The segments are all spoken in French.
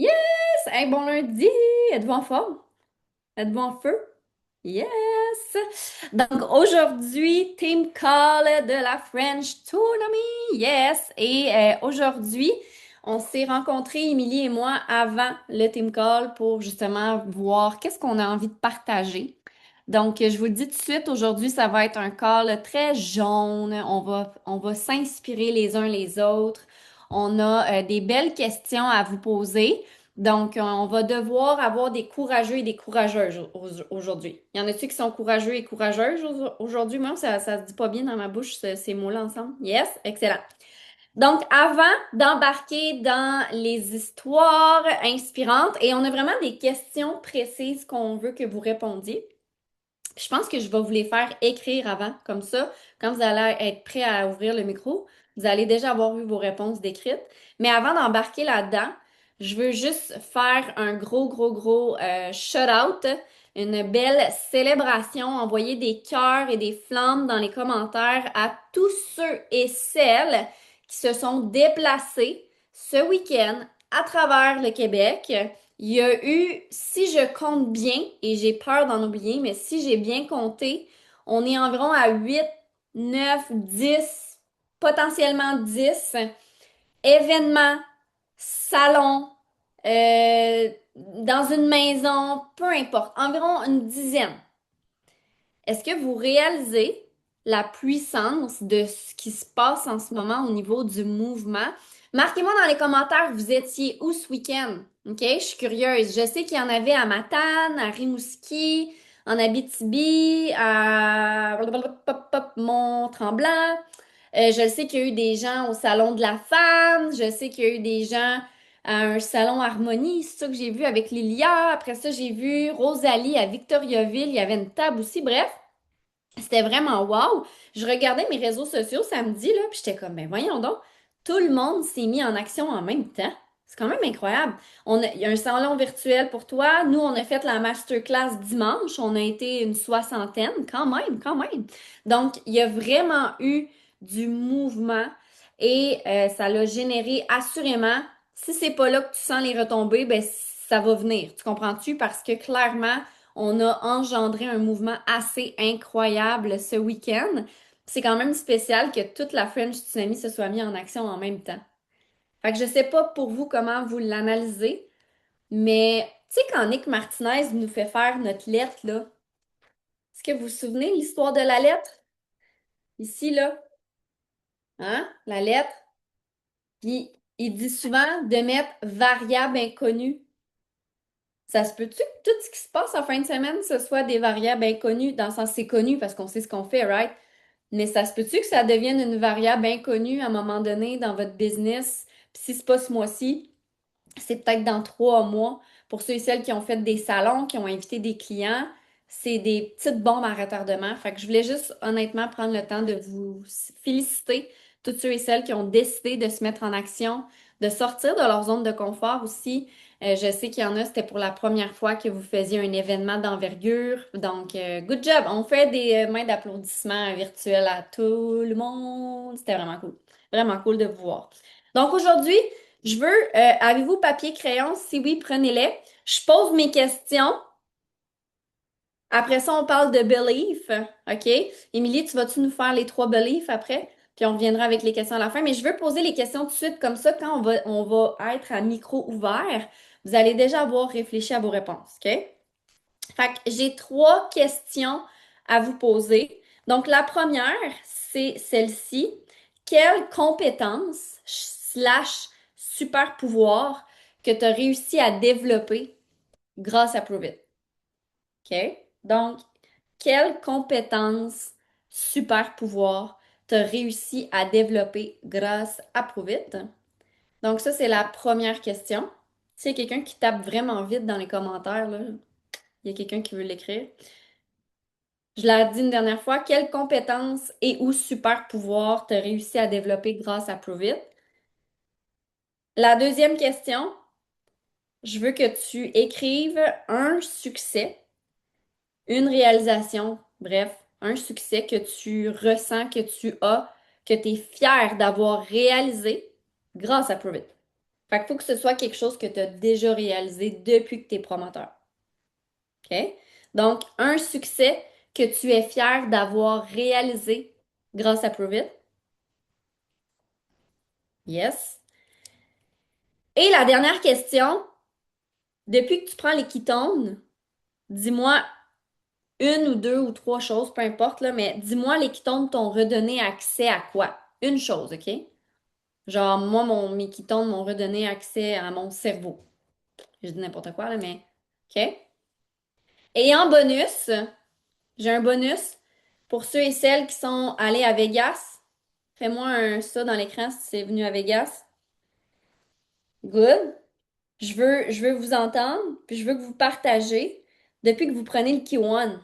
Yes! Hey, bon lundi! Êtes-vous en forme? Êtes-vous en feu? Yes! Donc aujourd'hui, team call de la French Tournament. Yes! Et aujourd'hui, on s'est rencontrés, Émilie et moi, avant le team call pour justement voir qu'est-ce qu'on a envie de partager. Donc, je vous le dis tout de suite, aujourd'hui, ça va être un call très jaune. On va s'inspirer les uns les autres. On a des belles questions à vous poser. Donc, on va devoir avoir des courageux et des courageuses aujourd'hui. Il y en a-tu qui sont courageux et courageuses aujourd'hui? Moi, ça se dit pas bien dans ma bouche, ces mots-là ensemble. Yes, excellent. Donc, avant d'embarquer dans les histoires inspirantes, et on a vraiment des questions précises qu'on veut que vous répondiez. Je pense que je vais vous les faire écrire avant, comme ça, quand vous allez être prêt à ouvrir le micro, vous allez déjà avoir eu vos réponses décrites. Mais avant d'embarquer là-dedans, je veux juste faire un gros shout-out, une belle célébration, envoyer des cœurs et des flammes dans les commentaires à tous ceux et celles qui se sont déplacés ce week-end à travers le Québec. Il y a eu, si je compte bien, et j'ai peur d'en oublier, mais si j'ai bien compté, on est environ à 8, 9, 10, potentiellement 10 événements, salons, dans une maison, peu importe, environ une dizaine. Est-ce que vous réalisez la puissance de ce qui se passe en ce moment au niveau du mouvement? Marquez-moi dans les commentaires, vous étiez où ce week-end? OK? Je suis curieuse. Je sais qu'il y en avait à Matane, à Rimouski, en Abitibi, à Mont-Tremblant. Je sais qu'il y a eu des gens au Salon de la Femme. Je sais qu'il y a eu des gens à un salon Harmonie. C'est ça que j'ai vu avec Lilia. Après ça, j'ai vu Rosalie à Victoriaville. Il y avait une table aussi. Bref. C'était vraiment wow. Je regardais mes réseaux sociaux samedi, là, puis j'étais comme, ben voyons donc, tout le monde s'est mis en action en même temps. C'est quand même incroyable. Il y a un salon virtuel pour toi. Nous, on a fait la masterclass dimanche. On a été une soixantaine, quand même, quand même. Donc, il y a vraiment eu du mouvement et ça l'a généré assurément. Si c'est pas là que tu sens les retombées, ben ça va venir. Tu comprends-tu? Parce que clairement, on a engendré un mouvement assez incroyable ce week-end. C'est quand même spécial que toute la French Tsunami se soit mis en action en même temps. Fait que je sais pas pour vous comment vous l'analysez, mais tu sais quand Nick Martinez nous fait faire notre lettre, là, est-ce que vous vous souvenez de l'histoire de la lettre? Ici, là, hein? La lettre. Puis il dit souvent de mettre variable inconnue. Ça se peut-tu que tout ce qui se passe en fin de semaine, ce soit des variables inconnues, dans le sens c'est connu parce qu'on sait ce qu'on fait, right? Mais ça se peut-tu que ça devienne une variable inconnue à un moment donné dans votre business? Puis si c'est pas ce mois-ci, c'est peut-être dans 3 mois. Pour ceux et celles qui ont fait des salons, qui ont invité des clients, c'est des petites bombes à retardement. Fait que je voulais juste honnêtement prendre le temps de vous féliciter, toutes ceux et celles qui ont décidé de se mettre en action, de sortir de leur zone de confort aussi. Je sais qu'il y en a, c'était pour la première fois que vous faisiez un événement d'envergure. Donc, good job! On fait des mains d'applaudissements virtuels à tout le monde. C'était vraiment cool. Vraiment cool de vous voir. Donc, aujourd'hui, avez-vous papier, crayon? Si oui, prenez-les. Je pose mes questions. Après ça, on parle de belief. OK? Émilie, tu vas-tu nous faire les 3 beliefs après? Puis on reviendra avec les questions à la fin. Mais je veux poser les questions tout de suite, comme ça, quand on va être à micro ouvert, vous allez déjà avoir réfléchi à vos réponses. OK? Fait que j'ai 3 questions à vous poser. Donc, la première, c'est celle-ci. Quelle compétence slash super pouvoir que tu as réussi à développer grâce à Prove It? OK? Donc, quelle compétence super pouvoir tu as réussi à développer grâce à Prove It? Donc, ça, c'est la première question. S'il y a quelqu'un qui tape vraiment vite dans les commentaires, là, il y a quelqu'un qui veut l'écrire. Je l'ai dit une dernière fois, quelle compétence et ou super pouvoir t'as réussi à développer grâce à Prove It? La deuxième question, je veux que tu écrives un succès, une réalisation, bref, un succès que tu ressens, que tu as, que tu es fier d'avoir réalisé grâce à Prove It. Fait qu'il faut que ce soit quelque chose que tu as déjà réalisé depuis que tu es promoteur. OK? Donc, un succès que tu es fier d'avoir réalisé grâce à Prove It. Yes. Et la dernière question, depuis que tu prends les ketones, dis-moi une ou deux ou trois choses, peu importe, là, mais dis-moi les ketones t'ont redonné accès à quoi? Une chose, OK? Genre, moi, mes ketones m'ont redonné accès à mon cerveau. Je dis n'importe quoi, là, mais OK? Et en bonus, j'ai un bonus pour ceux et celles qui sont allés à Vegas. Fais-moi un ça dans l'écran si tu es venu à Vegas. Good. Je veux vous entendre, puis je veux que vous partagez depuis que vous prenez le K1.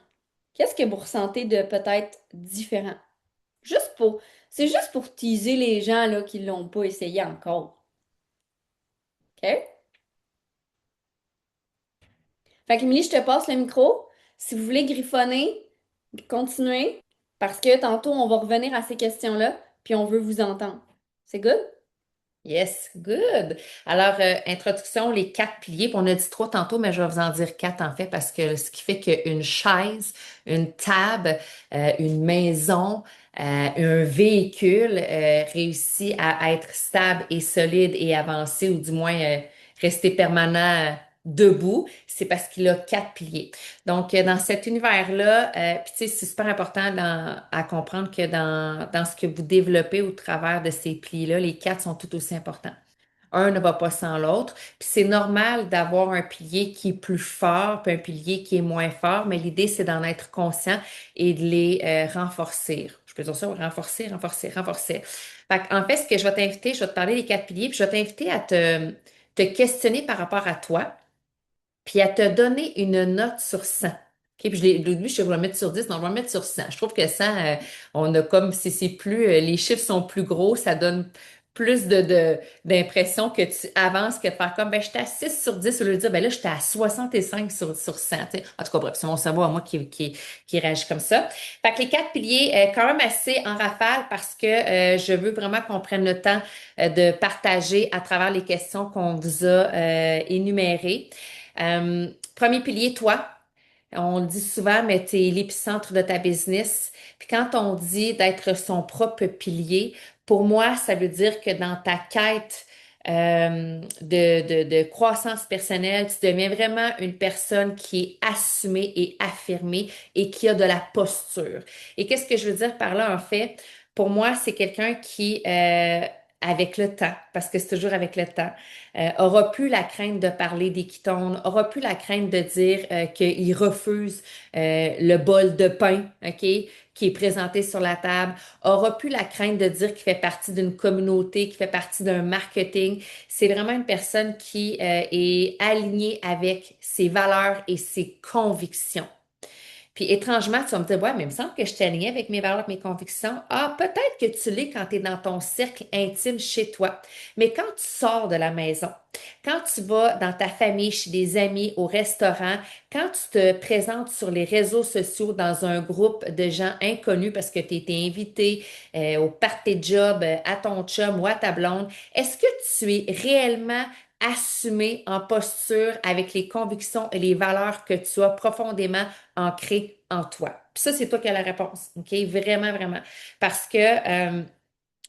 Qu'est-ce que vous ressentez de peut-être différent? Juste pour, c'est juste pour teaser les gens là, qui l'ont pas essayé encore. OK? Fait qu'Émilie, je te passe le micro. Si vous voulez griffonner, continuez, parce que tantôt, on va revenir à ces questions-là, puis on veut vous entendre. C'est good? Yes, good. Alors, introduction, les quatre piliers. Puis on a dit trois tantôt, mais je vais vous en dire quatre en fait, parce que ce qui fait qu'une chaise, une table, une maison, un véhicule réussit à être stable et solide et avancé, ou du moins rester permanent debout, c'est parce qu'il a quatre piliers. Donc, dans cet univers-là, puis tu sais, c'est super important à comprendre que dans ce que vous développez au travers de ces piliers-là, les quatre sont tout aussi importants. Un ne va pas sans l'autre. Puis c'est normal d'avoir un pilier qui est plus fort, puis un pilier qui est moins fort, mais l'idée, c'est d'en être conscient et de les renforcer. Je peux dire ça, renforcer, renforcer, renforcer. En fait, ce que je vais t'inviter, je vais te parler des quatre piliers, puis je vais t'inviter à te questionner par rapport à toi, puis à te donner une note sur 100. OK, puis au début, je vais le mettre sur 10, non, je vais le mettre sur 100. Je trouve que 100, on a comme, si c'est plus, les chiffres sont plus gros, ça donne plus d'impression que tu avances que de faire comme, ben, j'étais à 6 sur 10 au lieu de dire, ben là, j'étais à 65 sur 100. Tu sais. En tout cas, bref, c'est mon cerveau à moi qui réagit comme ça. Fait que les quatre piliers, quand même assez en rafale parce que je veux vraiment qu'on prenne le temps de partager à travers les questions qu'on vous a énumérées. Premier pilier, toi. On le dit souvent, mais tu es l'épicentre de ta business. Puis quand on dit d'être son propre pilier, pour moi, ça veut dire que dans ta quête de croissance personnelle, tu deviens vraiment une personne qui est assumée et affirmée et qui a de la posture. Et qu'est-ce que je veux dire par là, en fait? Pour moi, c'est quelqu'un qui, avec le temps, parce que c'est toujours avec le temps, aura plus la crainte de parler des ketones, aura plus la crainte de dire qu'il refuse le bol de pain, OK, qui est présenté sur la table, aura plus la crainte de dire qu'il fait partie d'une communauté, qu'il fait partie d'un marketing. C'est vraiment une personne qui est alignée avec ses valeurs et ses convictions. Puis étrangement, tu vas me dire, ouais, mais il me semble que je suis alignée avec mes valeurs, mes convictions. Ah, peut-être que tu l'es quand tu es dans ton cercle intime chez toi. Mais quand tu sors de la maison, quand tu vas dans ta famille, chez des amis, au restaurant, quand tu te présentes sur les réseaux sociaux dans un groupe de gens inconnus parce que tu étais invité au party de job, à ton chum ou à ta blonde, est-ce que tu es réellement assumé en posture avec les convictions et les valeurs que tu as profondément ancrées en toi? Puis ça, c'est toi qui as la réponse, OK? Vraiment, vraiment. Parce que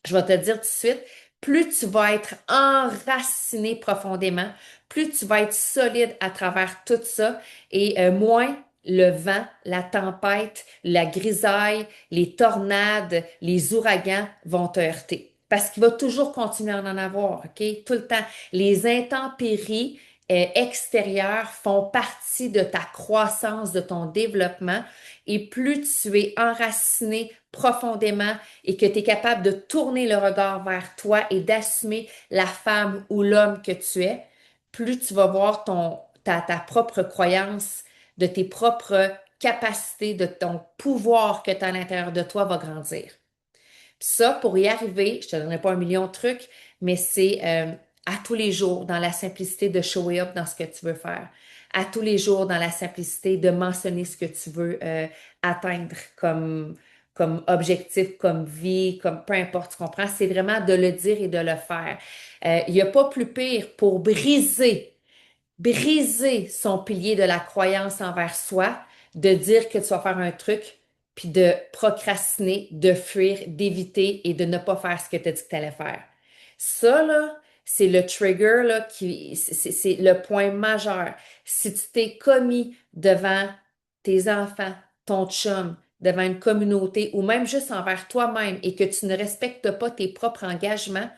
je vais te dire tout de suite, plus tu vas être enraciné profondément, plus tu vas être solide à travers tout ça et moins le vent, la tempête, la grisaille, les tornades, les ouragans vont te heurter. Parce qu'il va toujours continuer à en avoir, OK? Tout le temps. Les intempéries extérieures font partie de ta croissance, de ton développement. Et plus tu es enraciné profondément et que tu es capable de tourner le regard vers toi et d'assumer la femme ou l'homme que tu es, plus tu vas voir ta propre croyance, de tes propres capacités, de ton pouvoir que tu as à l'intérieur de toi va grandir. Puis ça, pour y arriver, je te donnerai pas un million de trucs, mais c'est à tous les jours dans la simplicité de show up dans ce que tu veux faire. À tous les jours dans la simplicité de mentionner ce que tu veux atteindre comme objectif, comme vie, comme peu importe, tu comprends? C'est vraiment de le dire et de le faire. Il n'y a pas plus pire pour briser son pilier de la croyance envers soi, de dire que tu vas faire un truc, puis de procrastiner, de fuir, d'éviter et de ne pas faire ce que tu as dit que tu allais faire. Ça, là, c'est le trigger, là, c'est le point majeur. Si tu t'es commis devant tes enfants, ton chum, devant une communauté ou même juste envers toi-même et que tu ne respectes pas tes propres engagements,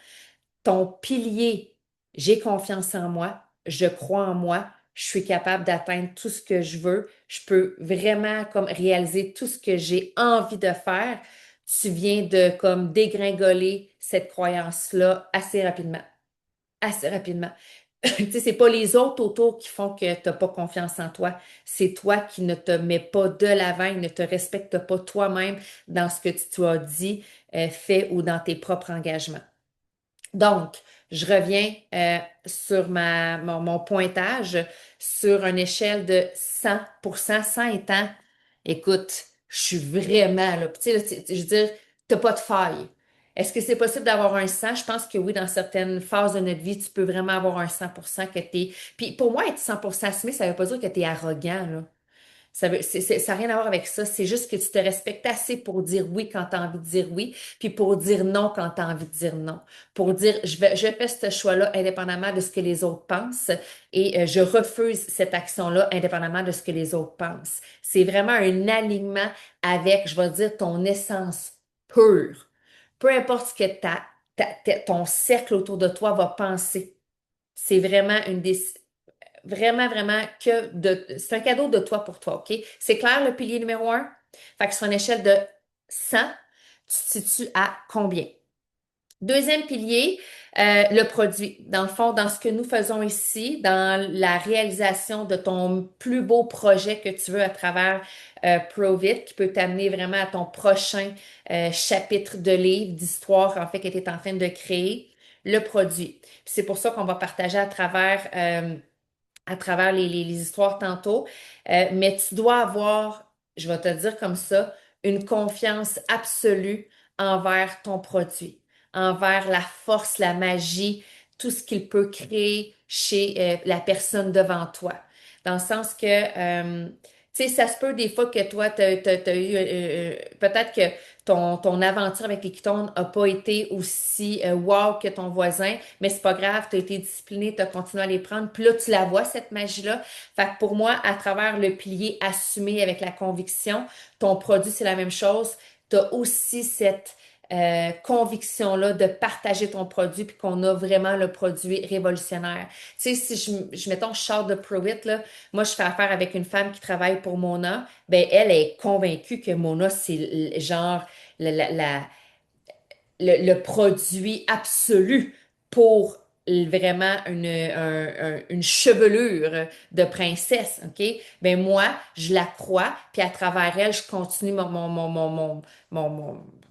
ton pilier, j'ai confiance en moi, je crois en moi, je suis capable d'atteindre tout ce que je veux, je peux vraiment comme réaliser tout ce que j'ai envie de faire. Tu viens de comme dégringoler cette croyance-là assez rapidement. Assez rapidement. Tu sais, c'est pas les autres autour qui font que tu n'as pas confiance en toi. C'est toi qui ne te mets pas de l'avant et ne te respectes pas toi-même dans ce que tu as dit, fait ou dans tes propres engagements. Donc, je reviens sur mon pointage sur une échelle de 100%, 100 étant, écoute, je suis vraiment là. Puis, tu sais, là, je veux dire, t'as pas de faille. Est-ce que c'est possible d'avoir un 100? Je pense que oui, dans certaines phases de notre vie, tu peux vraiment avoir un 100% que t'es... Puis pour moi, être 100% assumé, ça veut pas dire que t'es arrogant, là. Ça n'a rien à voir avec ça. C'est juste que tu te respectes assez pour dire oui quand tu as envie de dire oui, puis pour dire non quand tu as envie de dire non. Pour dire, je fais ce choix-là indépendamment de ce que les autres pensent et je refuse cette action-là indépendamment de ce que les autres pensent. C'est vraiment un alignement avec, je vais dire, ton essence pure. Peu importe ce que ton cercle autour de toi va penser. C'est vraiment une décision. Vraiment, vraiment c'est un cadeau de toi pour toi, OK? C'est clair, le pilier numéro un? Fait que sur une échelle de 100, tu te situes à combien? Deuxième pilier, le produit. Dans le fond, dans ce que nous faisons ici, dans la réalisation de ton plus beau projet que tu veux à travers ProVit, qui peut t'amener vraiment à ton prochain chapitre de livre, d'histoire, en fait, que tu es en train de créer, le produit. Puis c'est pour ça qu'on va partager à travers les histoires tantôt. Mais tu dois avoir, je vais te dire comme ça, une confiance absolue envers ton produit, envers la force, la magie, tout ce qu'il peut créer chez la personne devant toi. Dans le sens que, tu sais, ça se peut des fois que toi, t'as eu, peut-être que ton aventure avec les Ketones n'a pas été aussi wow que ton voisin, mais c'est pas grave, tu as été discipliné, tu as continué à les prendre, puis là, tu la vois, cette magie-là. Fait que pour moi, à travers le pilier assumé avec la conviction, ton produit, c'est la même chose. Tu as aussi cette conviction-là de partager ton produit, puis qu'on a vraiment le produit révolutionnaire. Tu sais, si mettons, je sors de ProWit, là, moi, je fais affaire avec une femme qui travaille pour Mona, ben elle est convaincue que Mona, c'est genre la, la- la- le produit absolu pour vraiment une chevelure de princesse, OK? Ben moi, je la crois, puis à travers elle, je continue mon, mon,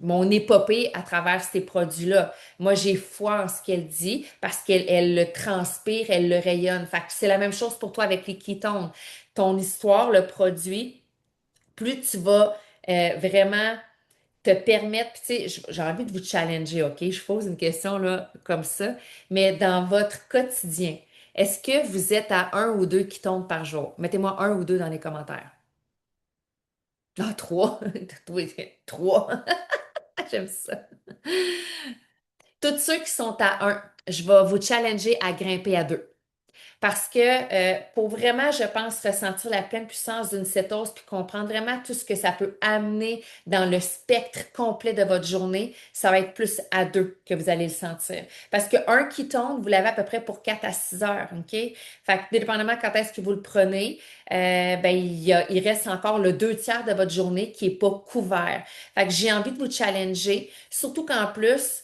mon épopée à travers ces produits-là. Moi, j'ai foi en ce qu'elle dit parce qu'elle le transpire, elle le rayonne. Fait que c'est la même chose pour toi avec les ketones. Ton histoire, le produit, plus tu vas vraiment te permettre, puis tu sais, j'ai envie de vous challenger, OK? Je pose une question là comme ça, mais dans votre quotidien, est-ce que vous êtes à un ou deux qui tombent par jour? Mettez-moi un ou deux dans les commentaires. Ah, trois. Oui, trois. J'aime ça. Tous ceux qui sont à un, je vais vous challenger à grimper à deux. Parce que pour vraiment, je pense, ressentir la pleine puissance d'une cétose puis comprendre vraiment tout ce que ça peut amener dans le spectre complet de votre journée, ça va être plus à deux que vous allez le sentir. Parce que un ketone, vous l'avez à peu près pour 4 à 6 heures, OK? Fait que dépendamment quand est-ce que vous le prenez, ben, il reste encore le 2 tiers de votre journée qui est pas couvert. Fait que j'ai envie de vous challenger, surtout qu'en plus,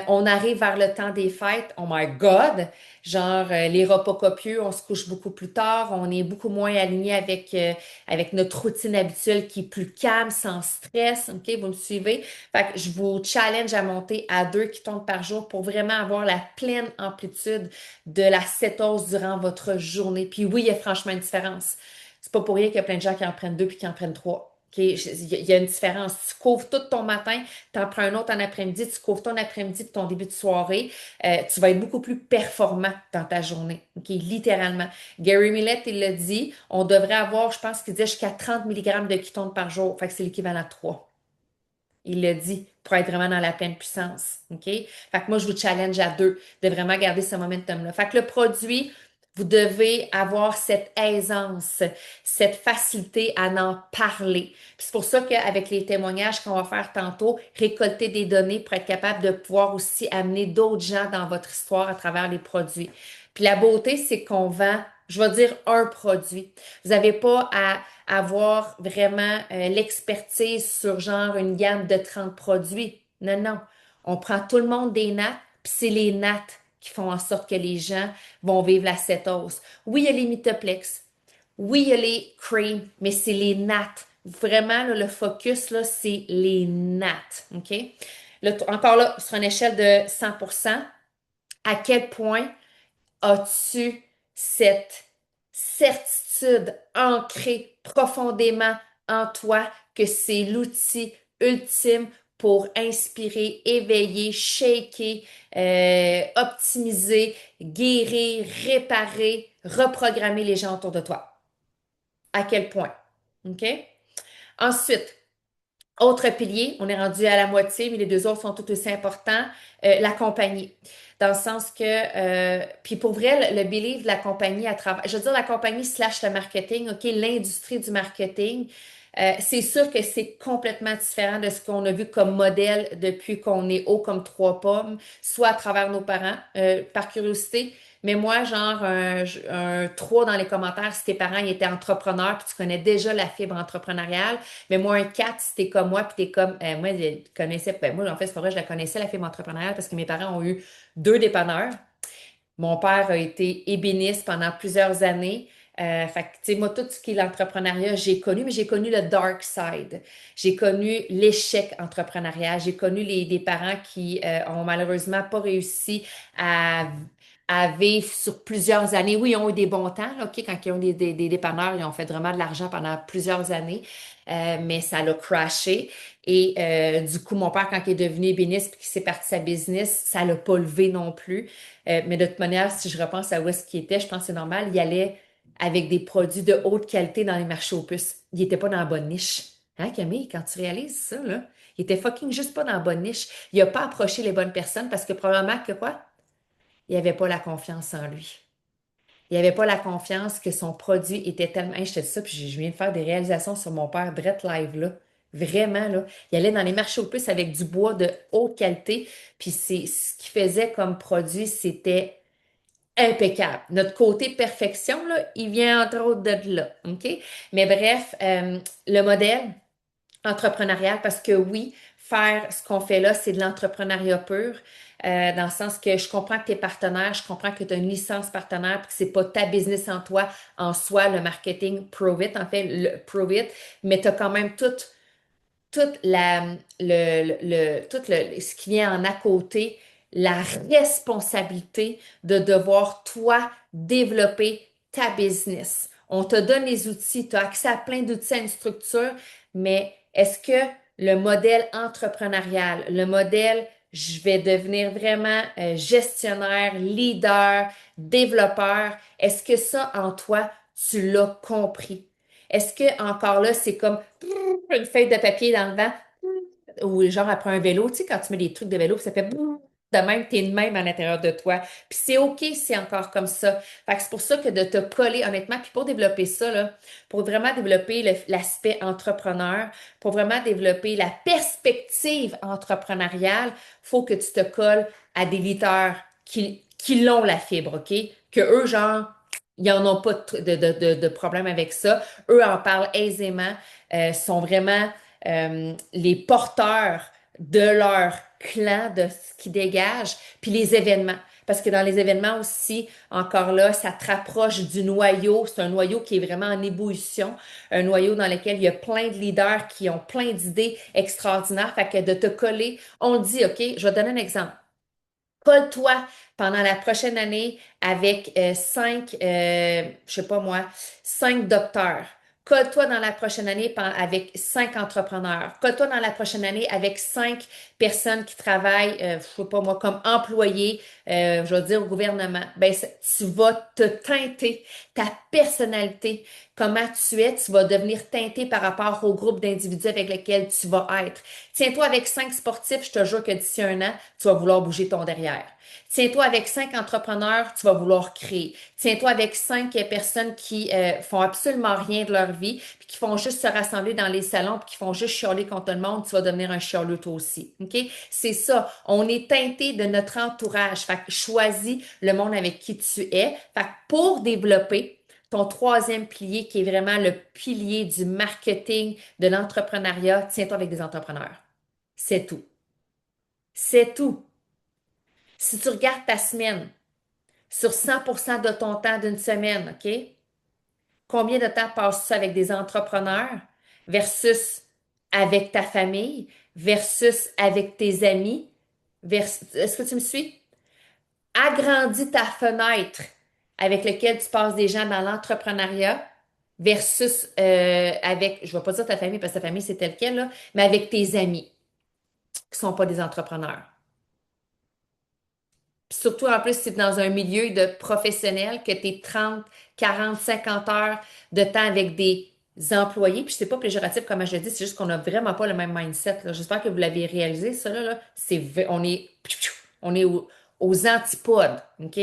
on arrive vers le temps des fêtes. Oh my God! Genre, les repas copieux, on se couche beaucoup plus tard, on est beaucoup moins aligné avec notre routine habituelle qui est plus calme, sans stress. OK, vous me suivez? Fait que je vous challenge à monter à 2 ketons par jour pour vraiment avoir la pleine amplitude de la cétose durant votre journée. Puis oui, il y a franchement une différence. C'est pas pour rien qu'il y a plein de gens qui en prennent 2 puis qui en prennent 3. OK? Il y a une différence. Tu couvres tout ton matin, tu en prends un autre en après-midi, tu couvres ton après-midi puis ton début de soirée. Tu vas être beaucoup plus performant dans ta journée. OK? Littéralement. Gary Millett, il l'a dit, on devrait avoir, je pense qu'il disait jusqu'à 30 milligrammes de ketones par jour. Fait que c'est l'équivalent de 3. Il l'a dit, pour être vraiment dans la pleine puissance. OK? Fait que moi, je vous challenge à deux de vraiment garder ce momentum-là. Fait que le produit, vous devez avoir cette aisance, cette facilité à en parler. Puis c'est pour ça qu'avec les témoignages qu'on va faire tantôt, récolter des données pour être capable de pouvoir aussi amener d'autres gens dans votre histoire à travers les produits. Puis la beauté, c'est qu'on vend, je vais dire un produit. Vous n'avez pas à avoir vraiment l'expertise sur genre une gamme de 30 produits. Non, non. On prend tout le monde des nattes, puis c'est les nattes qui font en sorte que les gens vont vivre la cétose. Oui, il y a les Mitoplex. Oui, il y a les creams, mais c'est les nattes. Vraiment, là, le focus, là, c'est les nattes. OK? Là, encore là, sur une échelle de 100%, à quel point as-tu cette certitude ancrée profondément en toi que c'est l'outil ultime pour inspirer, éveiller, shaker, optimiser, guérir, réparer, reprogrammer les gens autour de toi? À quel point? OK? Ensuite, autre pilier, on est rendu à la moitié, mais les deux autres sont tout aussi importants, la compagnie. Dans le sens que, puis pour vrai, le belief de la compagnie à travers, je veux dire la compagnie slash le marketing, OK, l'industrie du marketing, c'est sûr que c'est complètement différent de ce qu'on a vu comme modèle depuis qu'on est haut comme trois pommes, soit à travers nos parents, par curiosité. Mais moi, genre, un 3 dans les commentaires si tes parents ils étaient entrepreneurs, puis tu connais déjà la fibre entrepreneuriale. Mais moi, un 4 si t'es comme moi, puis t'es comme, moi, je connaissais, ben moi, en fait, c'est pas vrai, je la connaissais, la fibre entrepreneuriale, parce que mes parents ont eu deux dépanneurs. Mon père a été ébéniste pendant plusieurs années. Fait que, tu sais, moi, tout ce qui est l'entrepreneuriat, j'ai connu, mais j'ai connu le dark side. J'ai connu l'échec entrepreneurial. J'ai connu des parents qui ont malheureusement pas réussi à, à vivre sur plusieurs années. Oui, ils ont eu des bons temps, là, OK, quand ils ont des dépanneurs, ils ont fait vraiment de l'argent pendant plusieurs années, mais ça l'a crashé. Et du coup, mon père, quand il est devenu ébéniste puis qu'il s'est parti sa business, ça l'a pas levé non plus. Mais de toute manière, si je repense à où est-ce qu'il était, je pense que c'est normal. Il allait avec des produits de haute qualité dans les marchés aux puces. Il était pas dans la bonne niche. Hein, Camille, quand tu réalises ça, là, il était fucking juste pas dans la bonne niche. Il a pas approché les bonnes personnes parce que probablement que quoi? Il avait pas la confiance en lui. Il avait pas la confiance que son produit était tellement. Hey, je te dis ça, puis je viens de faire des réalisations sur mon père, Drette Live, là. Vraiment, là. Il allait dans les marchés aux puces avec du bois de haute qualité, puis c'est ce qu'il faisait comme produit, c'était impeccable. Notre côté perfection, là, il vient entre autres de là, OK? Mais bref, le modèle entrepreneurial, parce que oui, faire ce qu'on fait là, c'est de l'entrepreneuriat pur, dans le sens que je comprends que tu es partenaire, je comprends que tu as une licence partenaire, puis que c'est pas ta business en toi, en soi, le marketing Prove It, en fait, le Prove It, mais tu as quand même toute ce qui vient en à côté, la responsabilité de devoir, toi, développer ta business. On te donne les outils, tu as accès à plein d'outils, à une structure, mais est-ce que le modèle entrepreneurial, le modèle je vais devenir vraiment gestionnaire, leader, développeur, est-ce que ça en toi, tu l'as compris? Est-ce que encore là, c'est comme une feuille de papier dans le vent, ou genre après un vélo, tu sais, quand tu mets des trucs de vélo, puis ça fait de même, t'es de même à l'intérieur de toi. Puis c'est OK, c'est encore comme ça. Fait que c'est pour ça que de te coller, honnêtement, puis pour développer ça, là, pour vraiment développer l'aspect entrepreneur, pour vraiment développer la perspective entrepreneuriale, faut que tu te colles à des leaders qui l'ont la fibre, OK? Que eux, genre, ils en ont pas de problème avec ça. Eux en parlent aisément, sont vraiment les porteurs de leur clan, de ce qui dégage, puis les événements. Parce que dans les événements aussi, encore là, ça te rapproche du noyau. C'est un noyau qui est vraiment en ébullition, un noyau dans lequel il y a plein de leaders qui ont plein d'idées extraordinaires. Fait que de te coller, on dit, OK, je vais te donner un exemple. Colle-toi pendant la prochaine année avec cinq, je sais pas moi, cinq docteurs Colle-toi dans la prochaine année avec 5 entrepreneurs. Colle-toi dans la prochaine année avec 5 personnes qui travaillent, je sais pas moi, comme employés, je vais dire au gouvernement. Ben, tu vas te teinter ta personnalité, comment tu es, tu vas devenir teinté par rapport au groupe d'individus avec lesquels tu vas être. Tiens-toi avec 5 sportifs, je te jure que d'ici un an, tu vas vouloir bouger ton derrière. Tiens-toi avec 5 entrepreneurs, tu vas vouloir créer. Tiens-toi avec 5 personnes qui font absolument rien de leur vie, puis qui font juste se rassembler dans les salons, puis qui font juste chialer contre tout le monde, tu vas devenir un chialeux toi aussi. OK? C'est ça. On est teinté de notre entourage. Fait que choisis le monde avec qui tu es. Fait que pour développer ton troisième pilier, qui est vraiment le pilier du marketing, de l'entrepreneuriat, tiens-toi avec des entrepreneurs. C'est tout. C'est tout. Si tu regardes ta semaine, sur 100% de ton temps d'une semaine, OK? Combien de temps passes-tu avec des entrepreneurs versus avec ta famille, versus avec tes amis? Est-ce que tu me suis? Agrandis ta fenêtre avec laquelle tu passes des gens dans l'entrepreneuriat versus avec, je ne vais pas dire ta famille parce que ta famille c'est tel quel, là, mais avec tes amis qui sont pas des entrepreneurs. Puis surtout, en plus, c'est dans un milieu de professionnel que tu es 30, 40, 50 heures de temps avec des employés. Puis c'est pas péjoratif comme je le dis, c'est juste qu'on n'a vraiment pas le même mindset, là. J'espère que vous l'avez réalisé, ça là. On est aux antipodes, OK?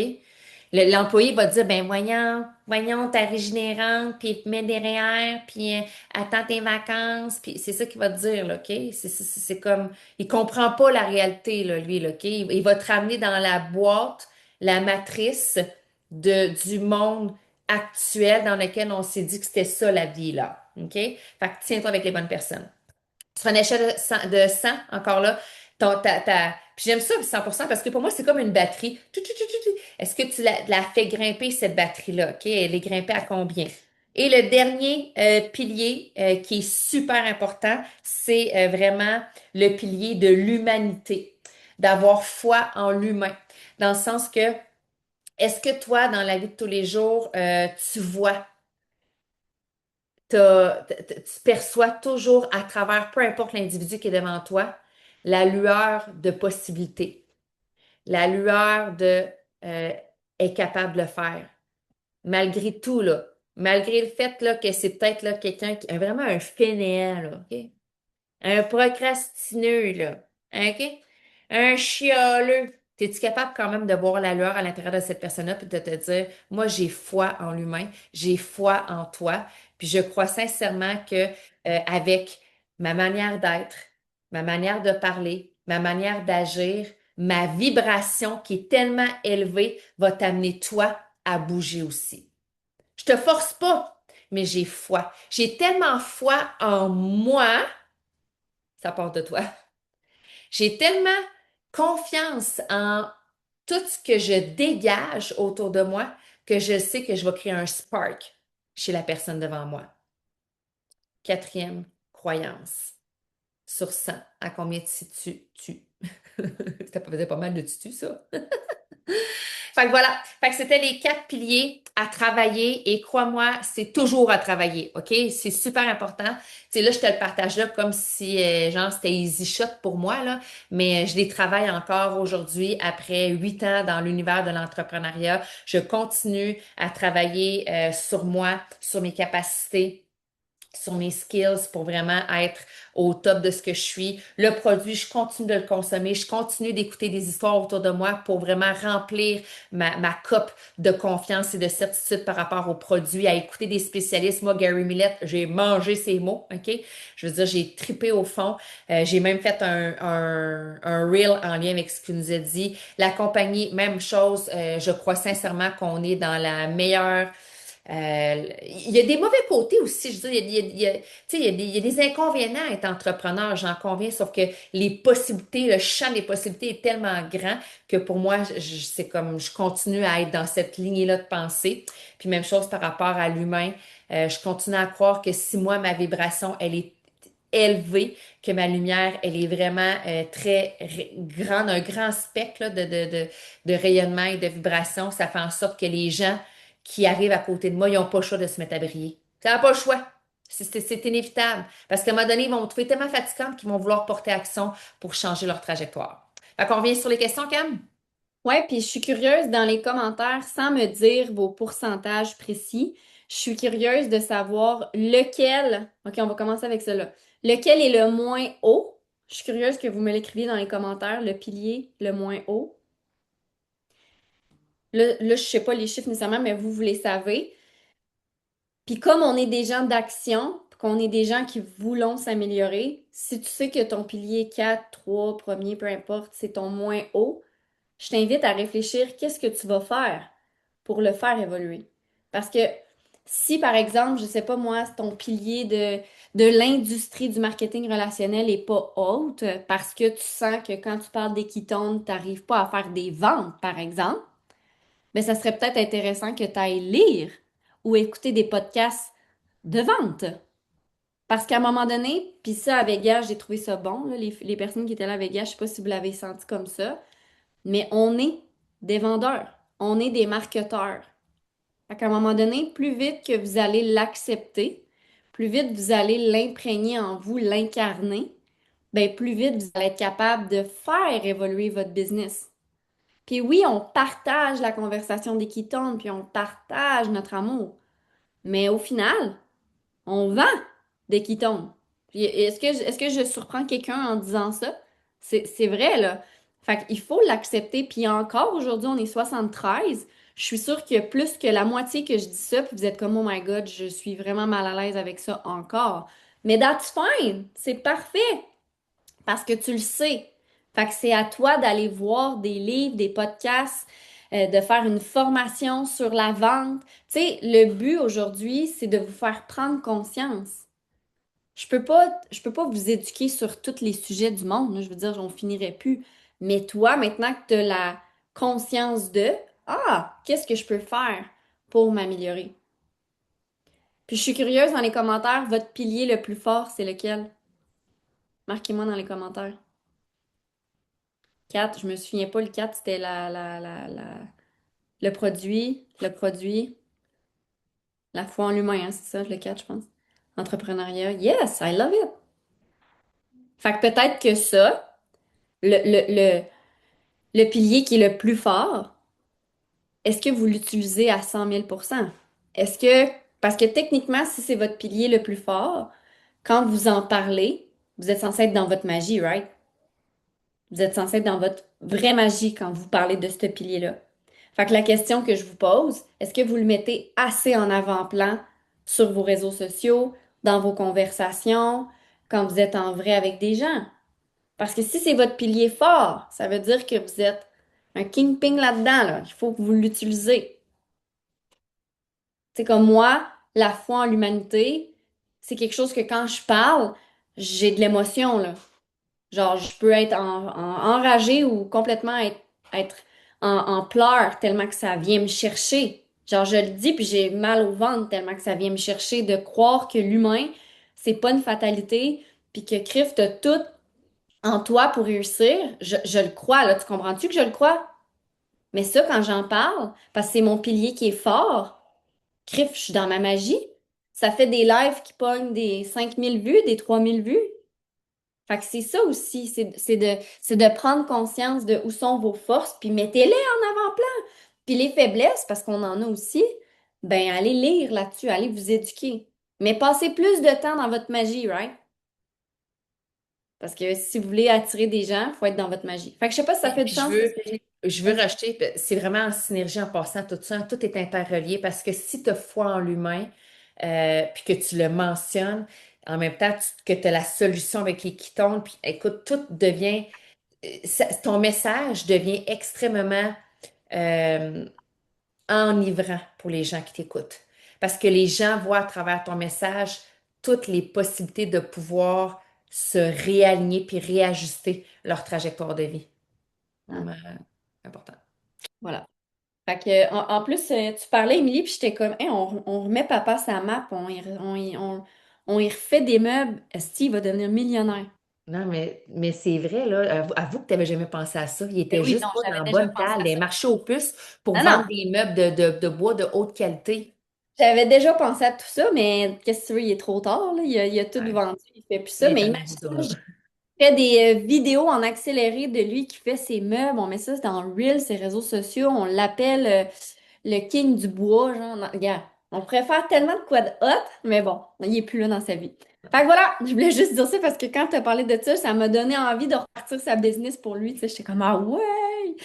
L'employé va dire, ben voyons, ta régénérante, puis mets des REER, puis attends tes vacances, puis c'est ça qu'il va te dire, là, OK? C'est comme, il comprend pas la réalité, là, lui, là, OK? Il va te ramener dans la boîte, la matrice du monde actuel dans lequel on s'est dit que c'était ça, la vie, là, OK? Fait que tiens-toi avec les bonnes personnes. Sur une échelle de 100 encore là, Puis j'aime ça, 100% parce que pour moi, c'est comme une batterie. Est-ce que tu la fais grimper, cette batterie-là? OK? Elle est grimpée à combien? Et le dernier pilier qui est super important, c'est vraiment le pilier de l'humanité, d'avoir foi en l'humain. Dans le sens que, est-ce que toi, dans la vie de tous les jours, tu vois tu perçois toujours à travers, peu importe l'individu qui est devant toi, la lueur de possibilité, la lueur de euh, est capable de le faire. Malgré tout, là, malgré le fait là, que c'est peut-être là, quelqu'un qui est vraiment un fainéant, là, OK? Un procrastineux, là. OK? Un chialeux. Es-tu capable quand même de voir la lueur à l'intérieur de cette personne-là puis de te dire, moi, j'ai foi en l'humain, j'ai foi en toi, puis je crois sincèrement que avec ma manière d'être, ma manière de parler, ma manière d'agir, ma vibration qui est tellement élevée va t'amener toi à bouger aussi. Je te force pas, mais j'ai foi. J'ai tellement foi en moi, ça part de toi. J'ai tellement confiance en tout ce que je dégage autour de moi que je sais que je vais créer un spark chez la personne devant moi. Quatrième croyance. Sur 100, à combien tu situes-tu? Ça faisait pas mal de tutu, ça. Fait que voilà. Fait que c'était les 4 piliers à travailler et crois-moi, c'est toujours à travailler, OK? C'est super important. Tu sais, là, je te le partage là comme si, genre, c'était easy shot pour moi, là, mais je les travaille encore aujourd'hui après 8 ans dans l'univers de l'entrepreneuriat. Je continue à travailler sur moi, sur mes capacités, sur mes skills pour vraiment être au top de ce que je suis. Le produit, je continue de le consommer, je continue d'écouter des histoires autour de moi pour vraiment remplir ma coupe de confiance et de certitude par rapport au produit, à écouter des spécialistes. Moi, Gary Millett, j'ai mangé ses mots, OK? Je veux dire, j'ai tripé au fond. J'ai même fait un reel en lien avec ce qu'il nous a dit. La compagnie, même chose. Je crois sincèrement qu'on est dans la meilleure il y a des mauvais côtés aussi. Je veux dire, tu sais, il y a des inconvénients à être entrepreneur, j'en conviens, sauf que les possibilités, le champ des possibilités est tellement grand que pour moi, c'est comme je continue à être dans cette lignée-là de pensée. Puis même chose par rapport à l'humain. Je continue à croire que si moi, ma vibration, elle est élevée, que ma lumière, elle est vraiment très grande, un grand spectre là, de rayonnement et de vibration, ça fait en sorte que les gens qui arrivent à côté de moi, ils n'ont pas le choix de se mettre à briller. Ça n'a pas le choix. C'est inévitable. Parce qu'à un moment donné, ils vont me trouver tellement fatigante qu'ils vont vouloir porter action pour changer leur trajectoire. Fait qu'on revient sur les questions, Cam? Ouais, puis je suis curieuse dans les commentaires, sans me dire vos pourcentages précis, je suis curieuse de savoir lequel, ok, on va commencer avec cela, lequel est le moins haut. Je suis curieuse que vous me l'écriviez dans les commentaires, le pilier le moins haut. Là, je sais pas les chiffres nécessairement, mais vous les savez. Puis comme on est des gens d'action, puis qu'on est des gens qui voulons s'améliorer, si tu sais que ton pilier 4, 3, premier, peu importe, c'est ton moins haut, je t'invite à réfléchir qu'est-ce que tu vas faire pour le faire évoluer. Parce que si, par exemple, je sais pas moi, ton pilier de l'industrie du marketing relationnel est pas haute parce que tu sens que quand tu parles des ketones, tu n'arrives pas à faire des ventes, par exemple, ben ça serait peut-être intéressant que tu ailles lire ou écouter des podcasts de vente. Parce qu'à un moment donné, puis ça, à Vegas, j'ai trouvé ça bon, là, les personnes qui étaient là à Vegas, je sais pas si vous l'avez senti comme ça, mais on est des vendeurs, on est des marketeurs. Fait qu'à un moment donné, plus vite que vous allez l'accepter, plus vite vous allez l'imprégner en vous, l'incarner, ben plus vite vous allez être capable de faire évoluer votre business. Puis oui, on partage la conversation des ketones, puis on partage notre amour. Mais au final, on vend des ketones. Puis est-ce que je surprends quelqu'un en disant ça? C'est vrai, là. Fait qu'il faut l'accepter. Puis encore, aujourd'hui, on est 73. Je suis sûre qu'il y a plus que la moitié que je dis ça, puis vous êtes comme, oh my God, je suis vraiment mal à l'aise avec ça encore. Mais that's fine. C'est parfait parce que tu le sais. Fait que c'est à toi d'aller voir des livres, des podcasts, de faire une formation sur la vente. Tu sais, le but aujourd'hui, c'est de vous faire prendre conscience. Je peux pas vous éduquer sur tous les sujets du monde, là. Je veux dire, on finirait plus. Mais toi, maintenant que tu as la conscience de, ah, qu'est-ce que je peux faire pour m'améliorer? Puis je suis curieuse dans les commentaires, votre pilier le plus fort, c'est lequel? Marquez-moi dans les commentaires. 4, je me souviens pas, le 4 c'était le produit, la foi en l'humain, hein, c'est ça, le 4 je pense. Entrepreneuriat. Yes, I love it. Fait que peut-être que ça, le, le, le, le pilier qui est le plus fort, est-ce que vous l'utilisez à 100 000%? Est-ce que, parce que techniquement, si c'est votre pilier le plus fort, quand vous en parlez, vous êtes censé être dans votre magie, right? Vous êtes censé être dans votre vraie magie quand vous parlez de ce pilier-là. Fait que la question que je vous pose, est-ce que vous le mettez assez en avant-plan sur vos réseaux sociaux, dans vos conversations, quand vous êtes en vrai avec des gens? Parce que si c'est votre pilier fort, ça veut dire que vous êtes un kingpin là-dedans, là. Il faut que vous l'utilisez. C'est comme moi, la foi en l'humanité, c'est quelque chose que quand je parle, j'ai de l'émotion, là. Genre, je peux être enragée ou complètement être en pleurs tellement que ça vient me chercher. Genre, je le dis, puis j'ai mal au ventre tellement que ça vient me chercher de croire que l'humain, c'est pas une fatalité, puis que Christ t'as tout en toi pour réussir. Je le crois, là. Tu comprends-tu que je le crois? Mais ça, quand j'en parle, parce que c'est mon pilier qui est fort, Christ, je suis dans ma magie. Ça fait des lives qui pognent des 5 000 vues, des 3 000 vues. Fait que c'est ça aussi, c'est de prendre conscience de où sont vos forces, puis mettez-les en avant-plan. Puis les faiblesses, parce qu'on en a aussi, ben allez lire là-dessus, allez vous éduquer. Mais passez plus de temps dans votre magie, right? Parce que si vous voulez attirer des gens, il faut être dans votre magie. Fait que je sais pas si ça fait du Puis je sens, ce veux, que j'ai. je veux Vas-y. rajouter, c'est vraiment en synergie en passant tout ça, tout est interrelié parce que si tu as foi en l'humain, puis que tu le mentionnes, en même temps que tu as la solution avec les ketones, puis écoute, tout devient, ton message devient extrêmement euh, enivrant pour les gens qui t'écoutent. Parce que les gens voient à travers ton message toutes les possibilités de pouvoir se réaligner puis réajuster leur trajectoire de vie. Ah, Vraiment important. voilà. Fait que, en plus, tu parlais, Émilie, puis j'étais comme, hey, on remet papa sa map, on y refait des meubles. Est-ce qu'il va devenir millionnaire? Non, mais c'est vrai, là. Avoue que tu n'avais jamais pensé à ça. Il Ben était oui, juste non, pas dans j'avais la déjà bonne pensé cale, à des ça. marchés aux puces pour Non, vendre non. des meubles de bois de haute qualité. J'avais déjà pensé à tout ça, mais qu'est-ce que tu veux, il est trop tard, là. Il a tout Ouais, vendu, il fait plus il ça. est Mais tellement imagine, rendu là, là. je fais des vidéos en accéléré de lui qui fait ses meubles. On met ça dans Reel, ses réseaux sociaux. On l'appelle le king du bois. Genre, regarde, on préfère tellement de quoi de hot, mais bon, il est plus là dans sa vie. Fait que voilà, je voulais juste dire ça parce que quand tu as parlé de ça, ça m'a donné envie de repartir sa business pour lui. Tu sais, j'étais comme, ah ouais!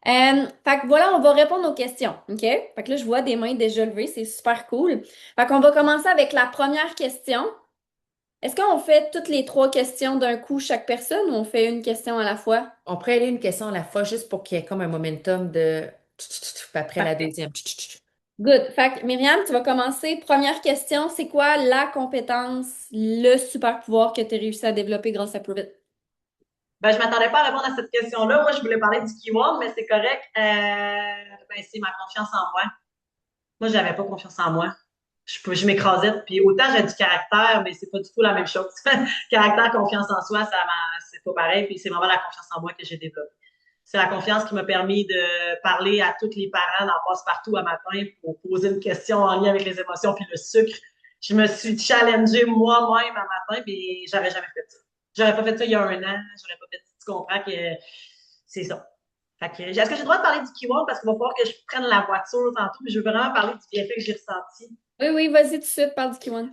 Fait que voilà, on va répondre aux questions, OK? Fait que là, je vois des mains déjà levées, c'est super cool. Fait qu'on va commencer avec la première question. Est-ce qu'on fait toutes les trois questions d'un coup, chaque personne, ou on fait une question à la fois? On pourrait aller une question à la fois juste pour qu'il y ait comme un momentum de... Puis après la Parfait. deuxième. Good. Fait que Myriam, tu vas commencer. Première question, c'est quoi la compétence, le super pouvoir que tu as réussi à développer grâce à Prove It? Ben, je m'attendais pas à répondre à cette question-là. Moi, je voulais parler du keyword, mais c'est correct. Ben, c'est ma confiance en moi. Moi, j'avais pas confiance en moi. Je m'écrasais. Puis autant j'ai du caractère, mais c'est pas du tout la même chose. Caractère, confiance en soi, c'est pas pareil. Puis c'est vraiment la confiance en moi que j'ai développée. C'est la confiance qui m'a permis de parler à tous les parents d'en passe-partout à matin pour poser une question en lien avec les émotions puis le sucre. Je me suis challengée moi-même à matin, mais j'avais jamais fait ça. J'aurais pas fait ça il y a un an. J'aurais pas fait ça. Tu comprends que c'est ça. Fait que, est-ce que j'ai le droit de parler du keyword parce qu'il va falloir que je prenne la voiture tantôt, mais je veux vraiment parler du bienfait que j'ai ressenti. Oui, oui, vas-y tout de suite, parle du Q1.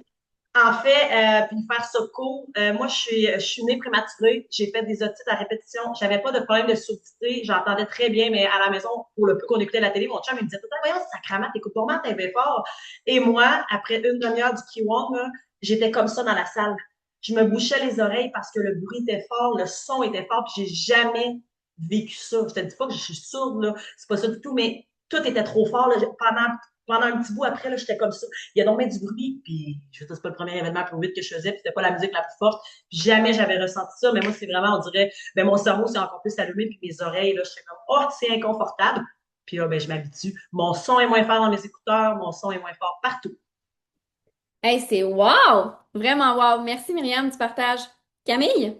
En fait, puis faire ça court, moi, je suis née prématurée. J'ai fait des otites à répétition. J'avais pas de problème de surdité. J'entendais très bien, mais à la maison, pour le peu qu'on écoutait la télé, mon chum, il me disait tout le temps, voyons, sacrament, t'écoutes vraiment, t'avais fort. Et moi, après une demi-heure du Q1, là, j'étais comme ça dans la salle. Je me bouchais les oreilles parce que le bruit était fort, le son était fort, puis j'ai jamais vécu ça. Je te dis pas que je suis sourde, là. C'est pas ça du tout, mais tout était trop fort, là. Pendant un petit bout après, là, j'étais comme ça. Il y a donc du bruit, puis je veux dire, c'est pas le premier événement plus vite que je faisais, puis c'était pas la musique la plus forte. Puis jamais j'avais ressenti ça, mais moi, c'est vraiment, on dirait, ben mon cerveau s'est encore plus allumé, puis mes oreilles, là, je suis comme, oh, c'est inconfortable. Puis là, ben, je m'habitue. Mon son est moins fort dans mes écouteurs, mon son est moins fort partout. Hey, c'est wow! Vraiment wow! Merci Myriam du partage. Camille?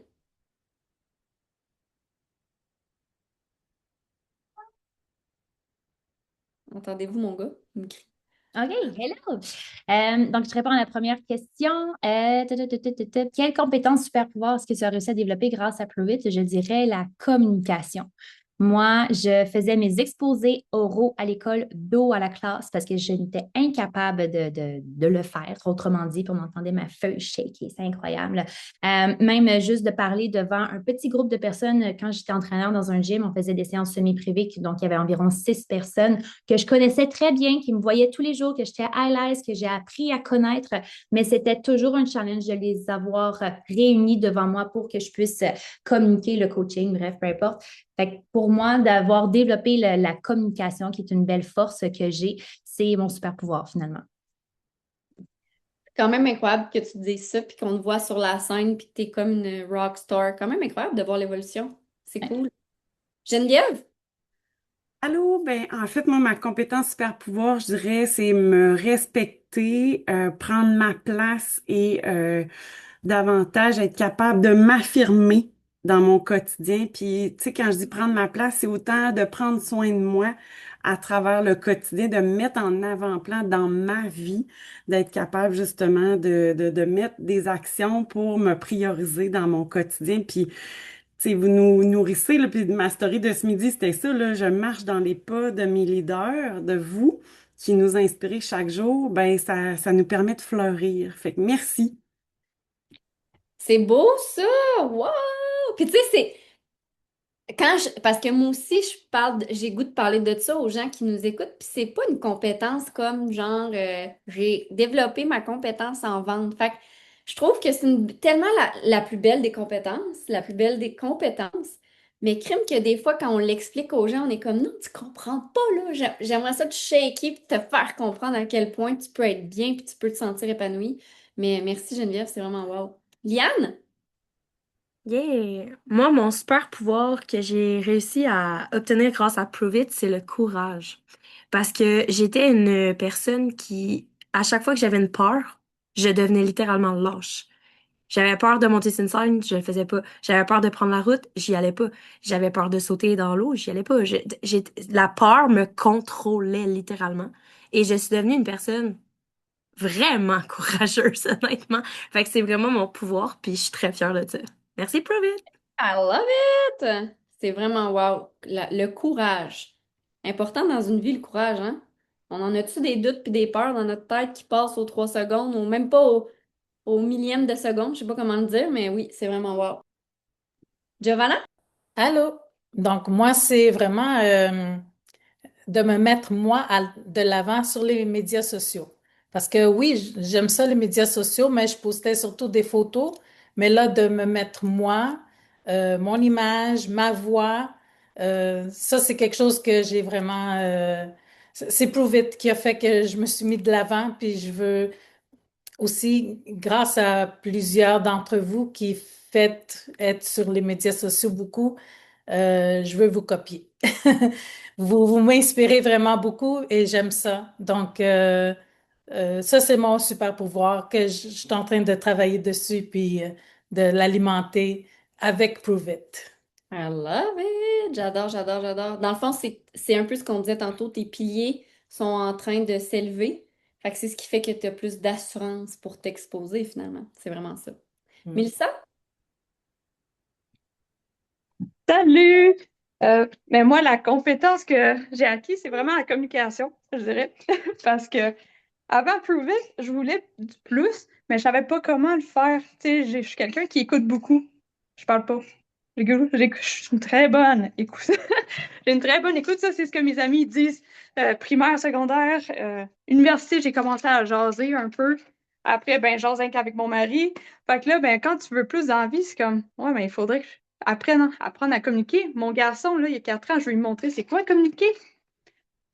Entendez-vous mon gars? Il me crie. OK, hello. Donc, je réponds à la première question. Quelle compétence super pouvoir est-ce que tu as réussi à développer grâce à Prove It? Je dirais la communication. Moi, je faisais mes exposés oraux à l'école, dos à la classe, parce que je n'étais incapable de le faire. Autrement dit, on entendait ma feuille shaker. C'est incroyable. Même juste de parler devant un petit groupe de personnes, quand j'étais entraîneur dans un gym, on faisait des séances semi-privées, donc il y avait environ 6 personnes que je connaissais très bien, qui me voyaient tous les jours, que j'étais à l'aise, que j'ai appris à connaître, mais c'était toujours un challenge de les avoir réunis devant moi pour que je puisse communiquer le coaching, bref, peu importe. Fait que pour moi, d'avoir développé la communication, qui est une belle force que j'ai, c'est mon super pouvoir finalement. Quand même incroyable que tu dises ça, puis qu'on te voit sur la scène, puis que t'es comme une rock star. Quand même incroyable de voir l'évolution. C'est cool. Geneviève? Allô, ben en fait, moi, ma compétence super pouvoir, je dirais, c'est me respecter, prendre ma place et davantage être capable de m'affirmer dans mon quotidien. Puis, tu sais, quand je dis prendre ma place, c'est autant de prendre soin de moi à travers le quotidien, de me mettre en avant-plan dans ma vie, d'être capable justement de mettre des actions pour me prioriser dans mon quotidien. Puis, tu sais, vous nous nourrissez, là, puis ma story de ce midi, c'était ça, là, je marche dans les pas de mes leaders, de vous, qui nous inspirez chaque jour, ben ça nous permet de fleurir. Fait que merci. C'est beau ça! Wow! Puis tu sais, c'est parce que moi aussi, j'ai goût de parler de ça aux gens qui nous écoutent, puis c'est pas une compétence comme genre j'ai développé ma compétence en vente. Fait que je trouve que c'est tellement la plus belle des compétences, la plus belle des compétences. Mais crime que des fois, quand on l'explique aux gens, on est comme non, tu comprends pas là. J'aimerais ça te shaker puis te faire comprendre à quel point tu peux être bien puis tu peux te sentir épanoui. Mais merci Geneviève, c'est vraiment wow. Liane? Yeah! Moi, mon super pouvoir que j'ai réussi à obtenir grâce à Prove It, c'est le courage. Parce que j'étais une personne qui, à chaque fois que j'avais une peur, je devenais littéralement lâche. J'avais peur de monter sur une scène, je le faisais pas. J'avais peur de prendre la route, j'y allais pas. J'avais peur de sauter dans l'eau, j'y allais pas. La peur me contrôlait littéralement. Et je suis devenue une personne vraiment courageuse, honnêtement. Fait que c'est vraiment mon pouvoir, puis je suis très fière de ça. Merci, Prove It! I love it! C'est vraiment wow. Le courage. Important dans une vie, le courage, hein? On en a-tu des doutes puis des peurs dans notre tête qui passent aux 3 secondes ou même pas au millième de seconde? Je sais pas comment le dire, mais oui, c'est vraiment wow. Giovanna? Allô? Donc, moi, c'est vraiment de me mettre, moi, de l'avant sur les médias sociaux. Parce que oui, j'aime ça, les médias sociaux, mais je postais surtout des photos. Mais là, de me mettre moi, mon image, ma voix, ça, c'est quelque chose que j'ai vraiment... c'est Prove It qui a fait que je me suis mis de l'avant, puis je veux aussi, grâce à plusieurs d'entre vous qui faites être sur les médias sociaux beaucoup, je veux vous copier. Vous m'inspirez vraiment beaucoup et j'aime ça. Donc, ça, c'est mon super pouvoir que je suis en train de travailler dessus puis de l'alimenter avec Prove It. I love it! J'adore, j'adore, j'adore. Dans le fond, c'est un peu ce qu'on disait tantôt, tes piliers sont en train de s'élever. Fait que c'est ce qui fait que tu as plus d'assurance pour t'exposer finalement. C'est vraiment ça. Mm. Mélissa? Salut! Mais moi, la compétence que j'ai acquise, c'est vraiment la communication, je dirais. Parce que avant Prove It, je voulais du plus, mais je savais pas comment le faire. Tu sais, je suis quelqu'un qui écoute beaucoup. Je parle pas. Je suis une très bonne écoute. J'ai une très bonne écoute, ça, c'est ce que mes amis disent. Primaire, secondaire, université, j'ai commencé à jaser un peu. Après, ben, jase rien qu'avec mon mari. Fait que là, ben, quand tu veux plus d'envie, c'est comme, ouais, ben, il faudrait que apprendre à communiquer. Mon garçon, là, il y a 4 ans, je vais lui montrer c'est quoi communiquer.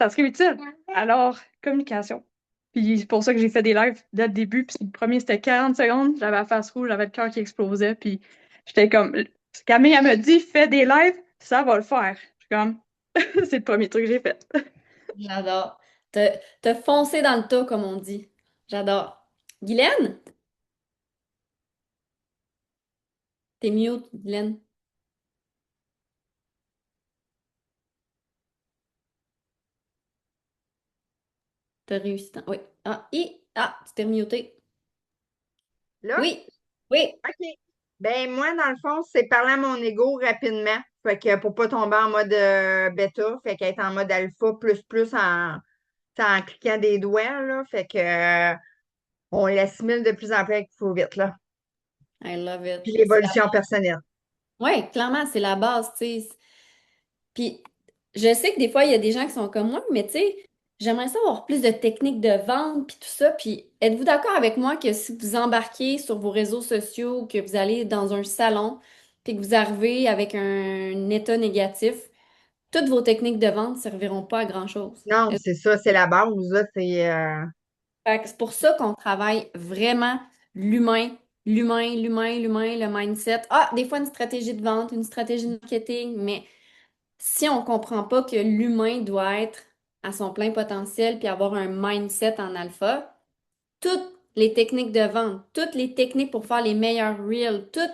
Ça serait utile. Alors, communication. Puis c'est pour ça que j'ai fait des lives dès le début. Puis le premier, c'était 40 secondes. J'avais la face rouge, j'avais le cœur qui explosait. Puis j'étais comme. Camille, elle me dit, fais des lives, ça va le faire. Je suis comme, c'est le premier truc que j'ai fait. J'adore. Te foncer dans le tas, comme on dit. J'adore. Guylaine? T'es mute, Guylaine. T'as réussi. Oui. Tu t'es remuté. Là, Oui. Oui. OK. Ben moi, dans le fond, c'est parler à mon ego rapidement. Fait que pour pas tomber en mode bêta, fait qu'être en mode alpha plus en cliquant des doigts, là. Fait que on l'assimile de plus en plus avec trop vite, là. I love it. Puis l'évolution personnelle. Oui, clairement, c'est la base, tu sais. Puis, je sais que des fois, il y a des gens qui sont comme moi, mais tu sais, j'aimerais ça avoir plus de techniques de vente, puis tout ça. Puis, êtes-vous d'accord avec moi que si vous embarquez sur vos réseaux sociaux, que vous allez dans un salon, puis que vous arrivez avec un état négatif, toutes vos techniques de vente ne serviront pas à grand-chose. Non, c'est ça, c'est la base, là. C'est Fait que c'est pour ça qu'on travaille vraiment l'humain, l'humain, le mindset. Ah, des fois, une stratégie de vente, une stratégie de marketing, mais si on comprend pas que l'humain doit être à son plein potentiel puis avoir un mindset en alpha, toutes les techniques de vente, toutes les techniques pour faire les meilleurs reels, toutes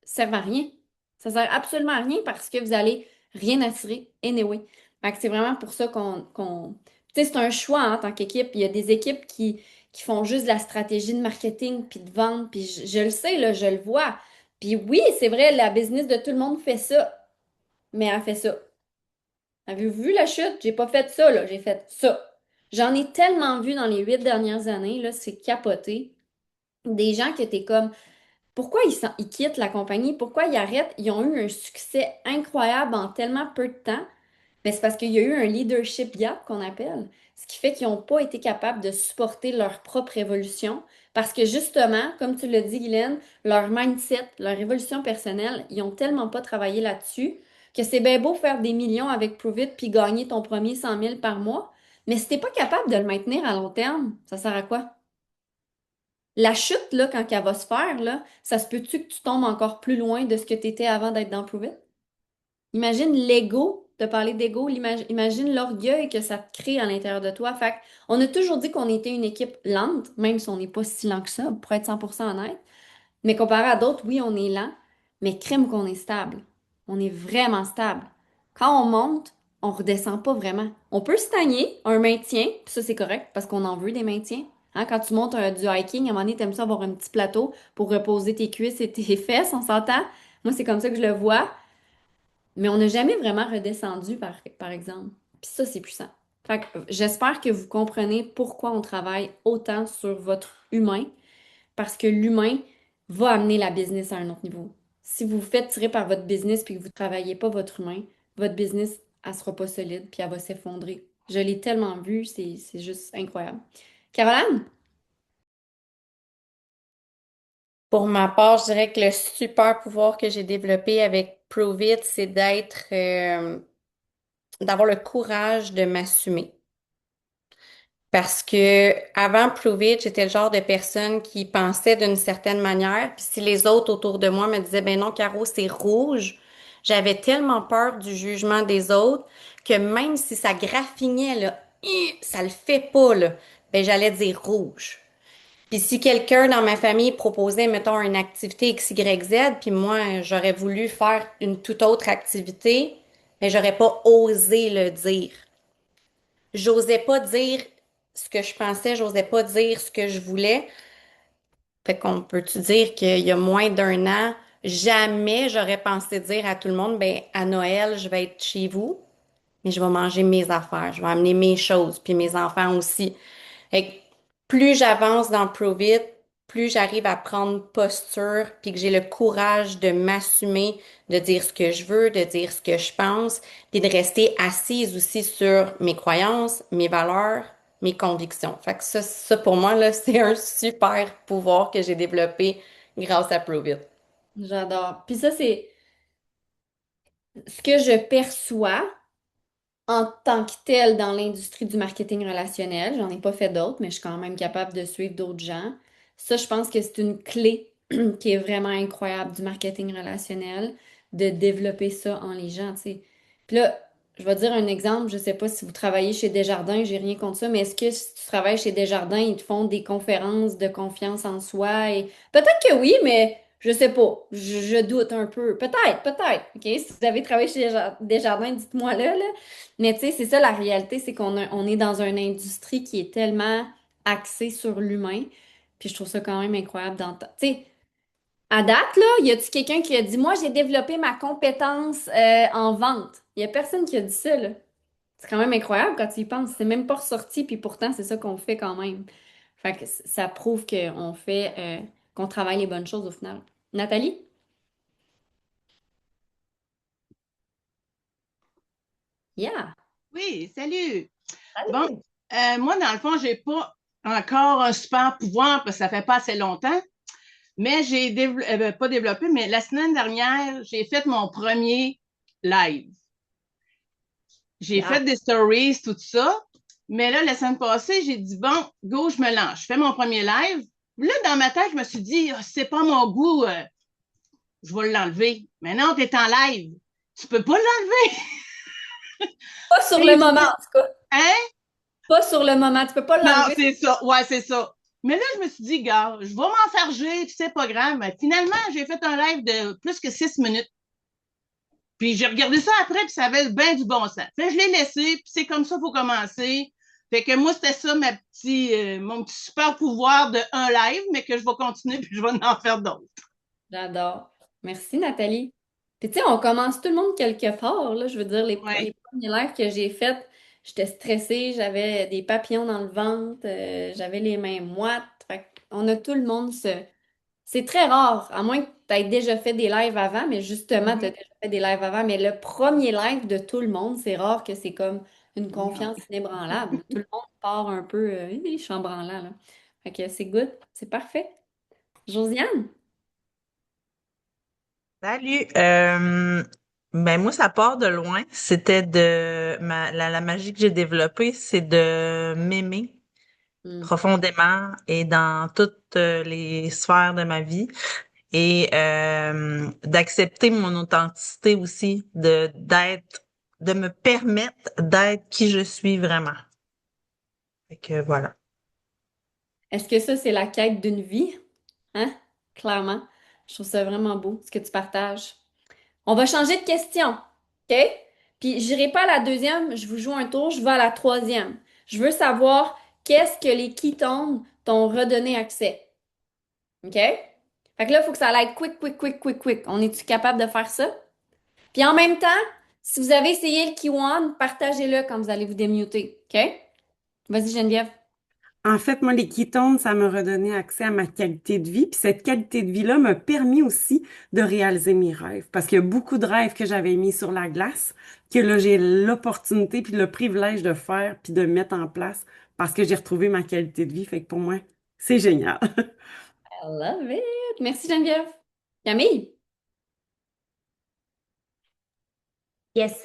servent à rien. Ça sert absolument à rien parce que vous allez rien attirer anyway. Fait que c'est vraiment pour ça Tu sais, c'est un choix hein, en tant qu'équipe. Il y a des équipes qui font juste de la stratégie de marketing puis de vente, puis je le sais, là, je le vois. Puis oui, c'est vrai, la business de tout le monde fait ça, mais elle fait ça. Avez-vous vu la chute? J'ai pas fait ça, là. J'ai fait ça. J'en ai tellement vu dans les 8 dernières années, là, c'est capoté. Des gens qui étaient comme, pourquoi ils quittent la compagnie? Pourquoi ils arrêtent? Ils ont eu un succès incroyable en tellement peu de temps. Mais c'est parce qu'il y a eu un leadership gap qu'on appelle, ce qui fait qu'ils n'ont pas été capables de supporter leur propre évolution. Parce que justement, comme tu l'as dit, Guylaine, leur mindset, leur évolution personnelle, ils n'ont tellement pas travaillé là-dessus que c'est bien beau faire des millions avec Prove It puis gagner ton premier 100 000 par mois. Mais si t'es pas capable de le maintenir à long terme, ça sert à quoi? La chute, là, quand elle va se faire, là, ça se peut-tu que tu tombes encore plus loin de ce que tu étais avant d'être dans Prove It? Imagine l'ego, de parler d'ego, imagine l'orgueil que ça te crée à l'intérieur de toi. Fait on a toujours dit qu'on était une équipe lente, même si on n'est pas si lent que ça, pour être 100% honnête. Mais comparé à d'autres, oui, on est lent, mais crime qu'on est stable. On est vraiment stable. Quand on monte, on redescend pas vraiment. On peut stagner un maintien, puis ça c'est correct parce qu'on en veut des maintiens, Hein, quand tu montes du hiking, à un moment donné, t'aimes ça avoir un petit plateau pour reposer tes cuisses et tes fesses, on s'entend? Moi, c'est comme ça que je le vois. Mais on n'a jamais vraiment redescendu, par exemple. Puis ça, c'est puissant. Fait que j'espère que vous comprenez pourquoi on travaille autant sur votre humain, parce que l'humain va amener la business à un autre niveau. Si vous vous faites tirer par votre business puis que vous ne travaillez pas votre humain, votre business, elle sera pas solide puis elle va s'effondrer. Je l'ai tellement vu, c'est juste incroyable. Caroline? Pour ma part, je dirais que le super pouvoir que j'ai développé avec Prove It, c'est d'avoir le courage de m'assumer. Parce que avant Prove It, j'étais le genre de personne qui pensait d'une certaine manière. Puis si les autres autour de moi me disaient, ben non, Caro, c'est rouge, j'avais tellement peur du jugement des autres que même si ça graffignait, là, ça le fait pas, là, ben j'allais dire rouge. Puis si quelqu'un dans ma famille proposait, mettons, une activité X, Y, Z, puis moi, j'aurais voulu faire une toute autre activité, mais j'aurais pas osé le dire. J'osais pas dire ce que je pensais, j'osais pas dire ce que je voulais. Fait qu'on peut-tu dire qu'il y a moins d'un an, jamais j'aurais pensé dire à tout le monde, ben, à Noël, je vais être chez vous, mais je vais manger mes affaires, je vais amener mes choses, puis mes enfants aussi. Fait que plus j'avance dans Prove It, plus j'arrive à prendre posture, puis que j'ai le courage de m'assumer, de dire ce que je veux, de dire ce que je pense, puis de rester assise aussi sur mes croyances, mes valeurs, mes convictions. Fait que ça pour moi, là, c'est un super pouvoir que j'ai développé grâce à Prove It. J'adore. Puis ça, c'est ce que je perçois en tant que tel dans l'industrie du marketing relationnel. J'en ai pas fait d'autres, mais je suis quand même capable de suivre d'autres gens. Ça, je pense que c'est une clé qui est vraiment incroyable du marketing relationnel, de développer ça en les gens, tu sais. Puis là, je vais dire un exemple, je sais pas si vous travaillez chez Desjardins, j'ai rien contre ça, mais est-ce que si tu travailles chez Desjardins, ils te font des conférences de confiance en soi et peut-être que oui, mais je sais pas, je doute un peu. Peut-être, OK? Si vous avez travaillé chez Desjardins, dites-moi là. Mais tu sais, c'est ça la réalité, c'est on est dans une industrie qui est tellement axée sur l'humain. Puis je trouve ça quand même incroyable d'entendre. Tu sais, à date, là, y a-tu quelqu'un qui a dit, moi, j'ai développé ma compétence en vente? Il y a personne qui a dit ça, là. C'est quand même incroyable quand tu y penses. C'est même pas ressorti, puis pourtant, c'est ça qu'on fait quand même. Fait que ça prouve qu'on travaille les bonnes choses au final. Nathalie? Yeah! Oui, salut. Bon, Salut! moi, dans le fond, j'ai pas encore un super pouvoir parce que ça fait pas assez longtemps, mais pas développé, mais la semaine dernière, j'ai fait mon premier live. J'ai Yeah! fait des stories, tout ça, mais là, la semaine passée, j'ai dit, bon, go, je me lance. Je fais mon premier live. Là, dans ma tête, je me suis dit, ah, c'est pas mon goût, je vais l'enlever. Mais non, t'es en live. Tu peux pas l'enlever. Pas sur le moment, en tout cas. Hein? Pas sur le moment. Tu peux pas Non, l'enlever. c'est ça. Ouais, c'est ça. Mais là, je me suis dit, gars, je vais m'enfarger, puis c'est pas grave. Mais finalement, j'ai fait un live de plus que 6 minutes. Puis j'ai regardé ça après, puis ça avait bien du bon sens. Fait que je l'ai laissé, puis c'est comme ça qu'il faut commencer. Fait que moi, c'était ça mon petit super pouvoir de un live, mais que je vais continuer, puis je vais en faire d'autres. J'adore. Merci, Nathalie. Puis, tu sais, on commence tout le monde quelque part, là. Je veux dire, les Ouais. premiers lives que j'ai faits, j'étais stressée, j'avais des papillons dans le ventre, j'avais les mains moites. Fait on a tout le monde ce... C'est très rare, à moins que tu aies déjà fait des lives avant, mais justement, tu as Mhm. déjà fait des lives avant. Mais le premier live de tout le monde, c'est rare que c'est comme une Non. confiance inébranlable. Tout le monde part un peu chambranlant, là. Fait que c'est good, c'est parfait. Josiane? Salut. Ben moi, ça part de loin. C'était la magie que j'ai développée, c'est de m'aimer Hmm. profondément et dans toutes les sphères de ma vie et d'accepter mon authenticité aussi, de me permettre d'être qui je suis vraiment. Fait que voilà. Est-ce que ça, c'est la quête d'une vie? Hein? Clairement. Je trouve ça vraiment beau, ce que tu partages. On va changer de question. OK? Puis, j'irai pas à la deuxième, je vous joue un tour, je vais à la troisième. Je veux savoir qu'est-ce que les ketones t'ont redonné accès. OK? Fait que là, il faut que ça aille quick, quick, quick, quick, quick. On est-tu capable de faire ça? Puis en même temps, si vous avez essayé le Kiwan, partagez-le quand vous allez vous démuter. OK? Vas-y, Geneviève. En fait, moi, les ketones, ça m'a redonné accès à ma qualité de vie. Puis cette qualité de vie-là m'a permis aussi de réaliser mes rêves. Parce qu'il y a beaucoup de rêves que j'avais mis sur la glace, que là, j'ai l'opportunité puis le privilège de faire puis de mettre en place parce que j'ai retrouvé ma qualité de vie. Fait que pour moi, c'est génial. I love it. Merci, Geneviève. Camille? Yes.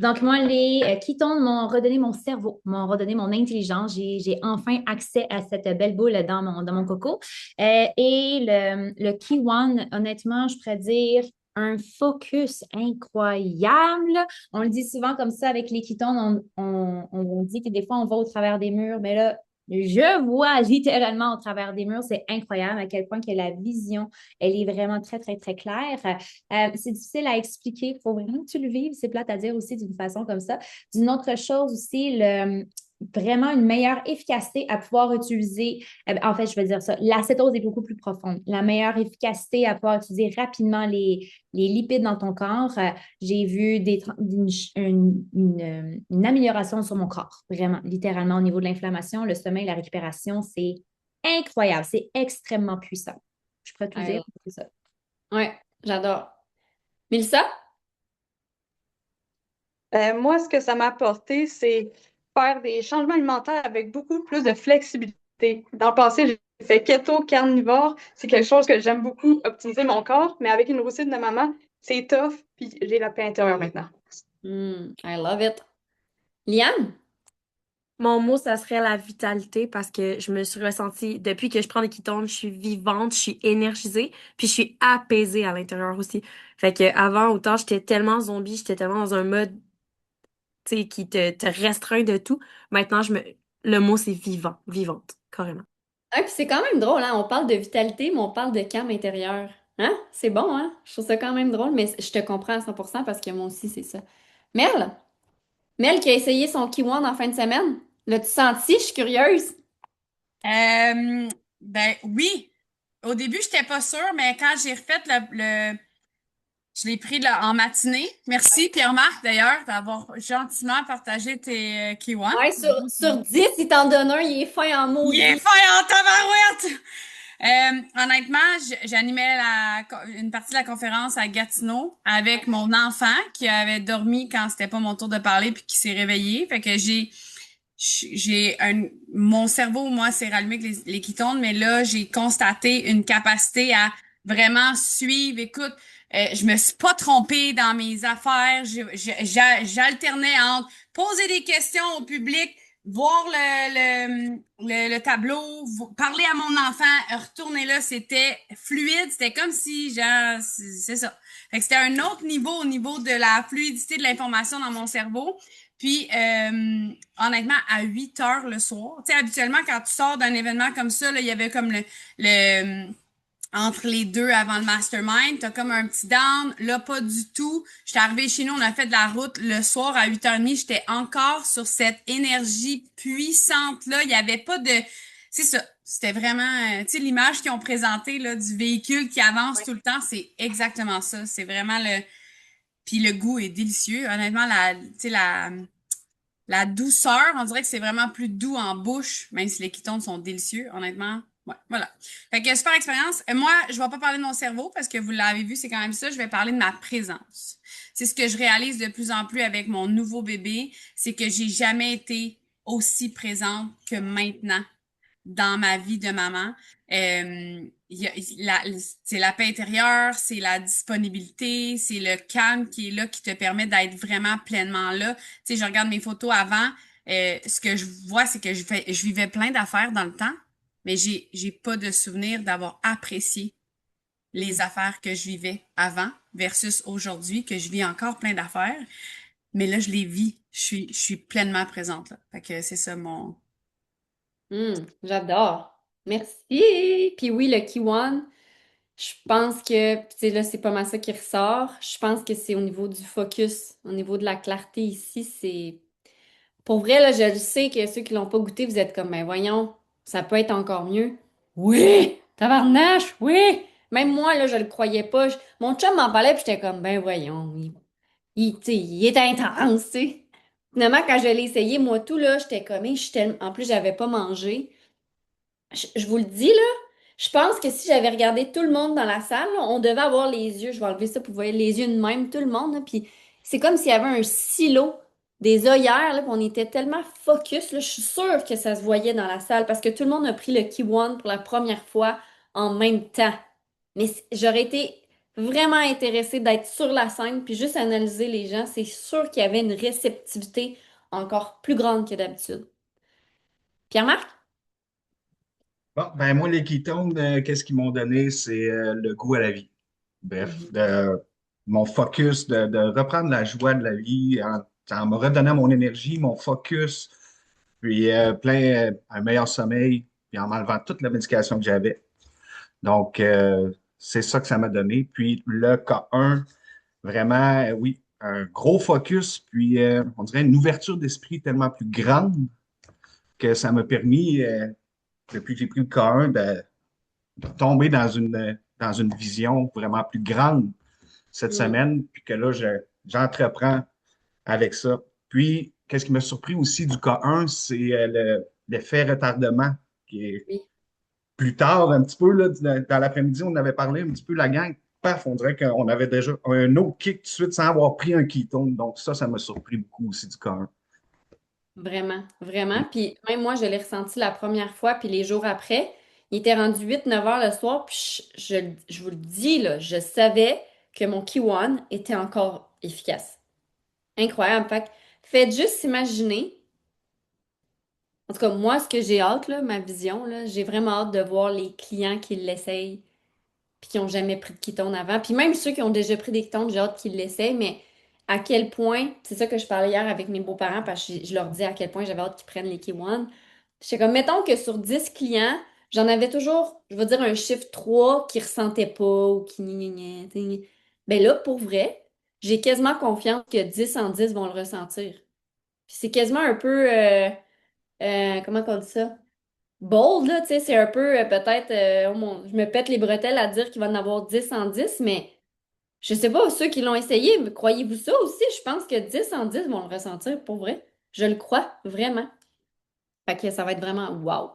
Donc, moi, les ketones m'ont redonné mon cerveau, m'ont redonné mon intelligence. J'ai enfin accès à cette belle boule dans mon coco. Et le Kiwan, honnêtement, je pourrais dire un focus incroyable. On le dit souvent comme ça avec les ketones, on dit que des fois, on va au travers des murs, mais là, je vois littéralement au travers des murs. C'est incroyable à quel point que la vision, elle est vraiment très, très, très claire. C'est difficile à expliquer. Il faut vraiment que tu le vives. C'est plate à dire aussi d'une façon comme ça. D'une autre chose aussi, vraiment une meilleure efficacité à pouvoir utiliser. En fait, je veux dire ça. L'acétose est beaucoup plus profonde. La meilleure efficacité à pouvoir utiliser rapidement les lipides dans ton corps. J'ai vu une amélioration sur mon corps, vraiment, littéralement, au niveau de l'inflammation, le sommeil, la récupération. C'est incroyable. C'est extrêmement puissant. Je pourrais tout dire. C'est ça. Ouais, j'adore. Mélissa? Moi, ce que ça m'a apporté, c'est faire des changements alimentaires avec beaucoup plus de flexibilité. Dans le passé, j'ai fait keto, carnivore. C'est quelque chose que j'aime beaucoup, optimiser mon corps, mais avec une routine de maman, c'est tough, puis j'ai la paix intérieure maintenant. I love it. Liane? Mon mot, ça serait la vitalité parce que je me suis ressentie, depuis que je prends des ketones, je suis vivante, je suis énergisée, puis je suis apaisée à l'intérieur aussi. Fait que avant, autant j'étais tellement zombie, j'étais tellement dans un mode, tu sais, qui te restreint de tout. Maintenant, le mot, c'est vivant, vivante, carrément. Ah, puis c'est quand même drôle, hein? On parle de vitalité, mais on parle de calme intérieur. Hein? C'est bon, hein? Je trouve ça quand même drôle, mais je te comprends à 100% parce que moi aussi, c'est ça. Mel? Mel qui a essayé son Kiwan en fin de semaine. L'as-tu senti? Je suis curieuse. Ben oui. Au début, j'étais pas sûre, mais quand j'ai refait je l'ai pris là, en matinée. Merci Pierre-Marc d'ailleurs d'avoir gentiment partagé tes Kiwan. Ouais, sur 10, il t'en donne un, il est fin en Il est maudit. fin en tabarouette! Honnêtement, j'animais une partie de la conférence à Gatineau avec mon enfant qui avait dormi quand c'était pas mon tour de parler puis qui s'est réveillé. Fait que mon cerveau, moi, s'est rallumé avec les ketones, mais là, j'ai constaté une capacité à vraiment suivre. Écoute, je me suis pas trompée dans mes affaires. J'alternais entre poser des questions au public, voir le tableau, parler à mon enfant, retourner là, c'était fluide. C'était comme si, genre, c'est ça. Fait que c'était un autre niveau au niveau de la fluidité de l'information dans mon cerveau. Puis, honnêtement, à 8 heures le soir, tu sais, habituellement, quand tu sors d'un événement comme ça, là, il y avait comme entre les deux avant le mastermind, t'as comme un petit down. Là, pas du tout. J'étais arrivée chez nous, on a fait de la route le soir à 8h30. J'étais encore sur cette énergie puissante-là. Il y avait pas de... C'est ça. C'était vraiment... tu sais, l'image qu'ils ont présentée là, du véhicule qui avance tout le temps, c'est exactement ça. C'est vraiment le... Puis le goût est délicieux. Honnêtement, tu sais, la douceur, on dirait que c'est vraiment plus doux en bouche, même si les ketones sont délicieux, honnêtement. Ouais, voilà. Fait que super expérience. Moi, je vais pas parler de mon cerveau parce que vous l'avez vu, c'est quand même ça. Je vais parler de ma présence. C'est ce que je réalise de plus en plus avec mon nouveau bébé, c'est que j'ai jamais été aussi présente que maintenant dans ma vie de maman. C'est la paix intérieure, c'est la disponibilité, c'est le calme qui est là, qui te permet d'être vraiment pleinement là. Tu sais, je regarde mes photos avant, ce que je vois, c'est que je vivais plein d'affaires dans le temps, mais j'ai pas de souvenir d'avoir apprécié les affaires que je vivais avant versus aujourd'hui, que je vis encore plein d'affaires. Mais là, je les vis. Je suis pleinement présente là. Fait que c'est ça mon... J'adore. Merci. Puis oui, le Kiwan, je pense que, tu sais, là, c'est pas mal ça qui ressort. Je pense que c'est au niveau du focus, au niveau de la clarté ici, c'est Pour vrai, là, je le sais que ceux qui l'ont pas goûté, vous êtes comme, ben voyons, ça peut être encore mieux. Oui! Tabarnache, oui! Même moi, là, je le croyais pas. Mon chum m'en parlait, puis j'étais comme, ben voyons, tu sais, il est intense, tu sais. Finalement, quand je l'ai essayé, moi, tout, là, j'étais comme, en plus, j'avais pas mangé. Je vous le dis, là, je pense que si j'avais regardé tout le monde dans la salle, là, on devait avoir les yeux, je vais enlever ça pour vous voyez les yeux de même, tout le monde, là, puis c'est comme s'il y avait un silo, des œillères, là, puis on était tellement focus, là, je suis sûre que ça se voyait dans la salle, parce que tout le monde a pris le Kiwon pour la première fois en même temps. Mais j'aurais été vraiment intéressée d'être sur la scène, puis juste analyser les gens, c'est sûr qu'il y avait une réceptivité encore plus grande que d'habitude. Pierre-Marc? Bon, ben moi, les ketones, qu'est-ce qu'ils m'ont donné? C'est le goût à la vie. Bref, mon focus, de reprendre la joie de la vie, en me redonnant mon énergie, mon focus, puis un meilleur sommeil, puis en m'enlevant toute la médication que j'avais. Donc, c'est ça que ça m'a donné. Puis le K1, vraiment, oui, un gros focus, puis on dirait une ouverture d'esprit tellement plus grande que ça m'a permis, depuis que j'ai pris le K1, de tomber dans une vision vraiment plus grande cette semaine, puis que là, j'entreprends avec ça. Puis, qu'est-ce qui m'a surpris aussi du K1, c'est l'effet retardement, qui est Oui. plus tard, un petit peu, là, dans l'après-midi, on avait parlé un petit peu, la gang, paf, on dirait qu'on avait déjà un autre kick tout de suite sans avoir pris un ketone. Donc, ça m'a surpris beaucoup aussi du K1. Vraiment, vraiment. Puis même moi, je l'ai ressenti la première fois, puis les jours après, il était rendu 8 9 heures le soir, puis je vous le dis, là, je savais que mon Kiwan était encore efficace. Incroyable. Fait que faites juste imaginer, en tout cas, moi, ce que j'ai hâte, là, ma vision, là, j'ai vraiment hâte de voir les clients qui l'essayent, puis qui n'ont jamais pris de ketone avant. Puis même ceux qui ont déjà pris des ketones, j'ai hâte qu'ils l'essayent, mais à quel point, c'est ça que je parlais hier avec mes beaux-parents, parce que je leur dis à quel point j'avais hâte qu'ils prennent les K1. J'étais comme, mettons que sur 10 clients, j'en avais toujours, je vais dire un chiffre 3 qui ressentait pas ou qui gna, gna, gna, t'sais. Ben là, pour vrai, j'ai quasiment confiance que 10 en 10 vont le ressentir. Puis c'est quasiment un peu, comment on dit ça? Bold, là, tu sais, c'est un peu peut-être, je me pète les bretelles à dire qu'il va en avoir 10 en 10, mais je sais pas, ceux qui l'ont essayé, mais croyez-vous ça aussi? Je pense que 10 en 10 vont le ressentir pour vrai. Je le crois vraiment. Fait que ça va être vraiment wow.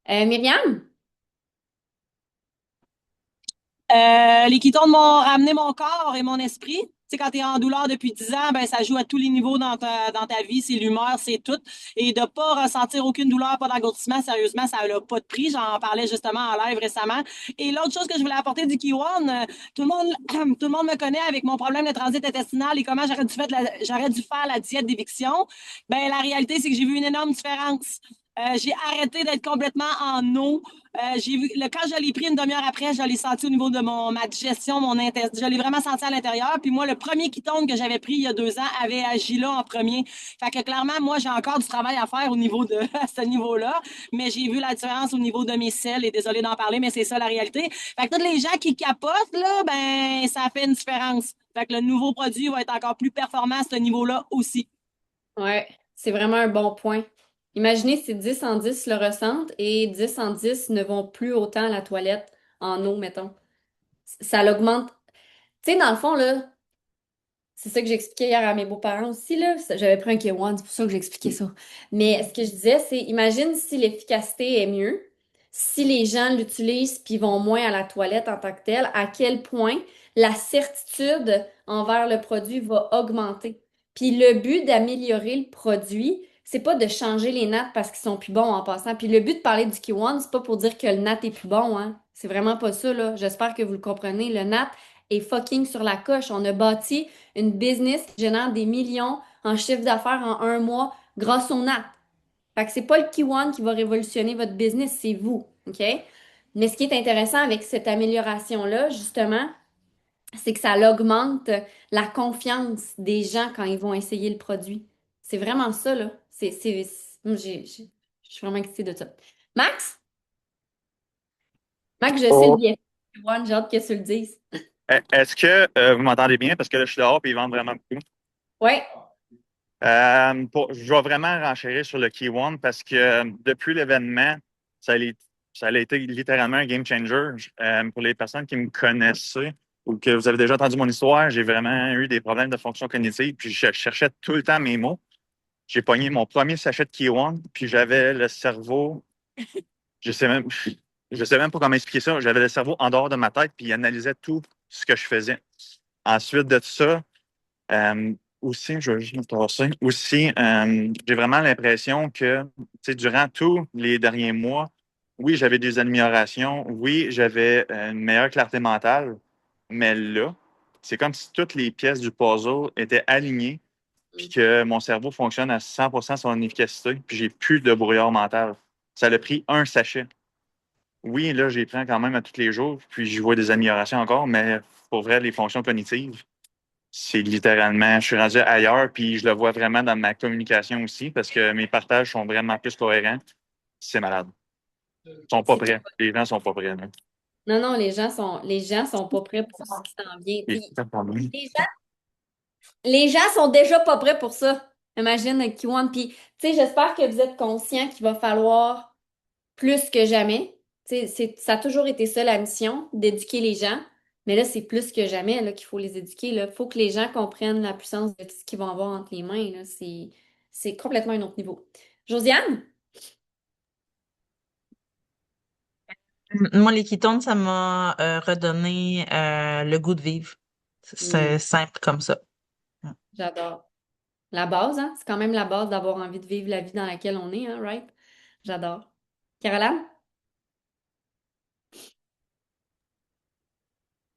Myriam? Les ketones m'ont ramené mon corps et mon esprit. Tu sais, quand tu es en douleur depuis 10 ans, ben, ça joue à tous les niveaux dans ta vie. C'est l'humeur, c'est tout. Et de pas ressentir aucune douleur, pas d'engourdissement, sérieusement, ça n'a pas de prix. J'en parlais justement en live récemment. Et l'autre chose que je voulais apporter du Kiwan, tout le monde, tout le monde me connaît avec mon problème de transit intestinal et comment j'aurais dû faire la diète d'éviction. Ben, la réalité, c'est que j'ai vu une énorme différence. J'ai arrêté d'être complètement en eau. Quand je l'ai pris une demi-heure après, je l'ai senti au niveau de ma digestion, mon intestin. Je l'ai vraiment senti à l'intérieur. Puis moi, le premier ketone que j'avais pris il y a 2 ans avait agi là en premier. Fait que clairement, moi, j'ai encore du travail à faire au niveau de à ce niveau-là. Mais j'ai vu la différence au niveau de mes selles. Et désolée d'en parler, mais c'est ça la réalité. Fait que tous les gens qui capotent, là, ben, ça fait une différence. Fait que le nouveau produit va être encore plus performant à ce niveau-là aussi. Ouais, c'est vraiment un bon point. Imaginez si 10 en 10 le ressentent et 10 en 10 ne vont plus autant à la toilette en eau, mettons. Ça l'augmente. Tu sais, dans le fond, là, c'est ça que j'expliquais hier à mes beaux-parents aussi, là. J'avais pris un K1, c'est pour ça que j'expliquais ça. Mais ce que je disais, c'est, imagine si l'efficacité est mieux, si les gens l'utilisent puis vont moins à la toilette en tant que tel, à quel point la certitude envers le produit va augmenter. Puis le but d'améliorer le produit, c'est pas de changer les nattes parce qu'ils sont plus bons en passant. Puis le but de parler du K1, c'est pas pour dire que le nat est plus bon, hein. C'est vraiment pas ça, là. J'espère que vous le comprenez. Le nat est fucking sur la coche. On a bâti une business qui génère des millions en chiffre d'affaires en un mois grâce au NAT. Fait que c'est pas le Kiwan qui va révolutionner votre business, c'est vous, OK? Mais ce qui est intéressant avec cette amélioration-là, justement, c'est que ça augmente la confiance des gens quand ils vont essayer le produit. C'est vraiment ça, là. Je suis vraiment excitée de ça. Max? Max, je sais le Oh. bien. Kiwan, j'ai hâte que tu le dises. Est-ce que vous m'entendez bien? Parce que là, je suis dehors et ils vendent vraiment beaucoup. Ouais. Je vais vraiment renchérir sur le Key One parce que depuis l'événement, ça a, ça a été littéralement un game changer. Pour les personnes qui me connaissent ou que vous avez déjà entendu mon histoire, j'ai vraiment eu des problèmes de fonction cognitive, puis je cherchais tout le temps mes mots. J'ai pogné mon premier sachet de Key One, puis j'avais le cerveau, je sais même, je sais même pas comment expliquer ça, j'avais le cerveau en dehors de ma tête, puis il analysait tout ce que je faisais. Ensuite de ça, euh, aussi, je vais juste me tasser. Aussi, j'ai vraiment l'impression que, tu sais, durant tous les derniers mois, oui, j'avais des améliorations. Oui, j'avais une meilleure clarté mentale. Mais là, c'est comme si toutes les pièces du puzzle étaient alignées, puis que mon cerveau fonctionne à 100% son efficacité, puis j'ai plus de brouillard mental. Ça a pris un sachet. Oui, là, j'y prends quand même à tous les jours, puis je vois des améliorations encore, mais pour vrai, les fonctions cognitives, c'est littéralement, je suis rendu ailleurs, puis je le vois vraiment dans ma communication aussi, parce que mes partages sont vraiment plus cohérents. C'est malade. Ils sont pas C'est prêts. Les gens sont pas prêts. Là. Non, non, les gens sont pas prêts pour ce qui s'en vient. Et Puis, les gens sont déjà pas prêts pour ça. Imagine un Kiwan. Puis, tu sais, j'espère que vous êtes conscients qu'il va falloir plus que jamais. Tu sais, ça a toujours été ça la mission, d'éduquer les gens. Mais là, c'est plus que jamais là, qu'il faut les éduquer. Il faut que les gens comprennent la puissance de tout ce qu'ils vont avoir entre les mains. Là. C'est complètement un autre niveau. Josiane? Moi, les ketones, ça m'a redonné le goût de vivre. C'est simple comme ça. J'adore. La base, hein? C'est quand même la base d'avoir envie de vivre la vie dans laquelle on est, hein, right? J'adore. Caroline?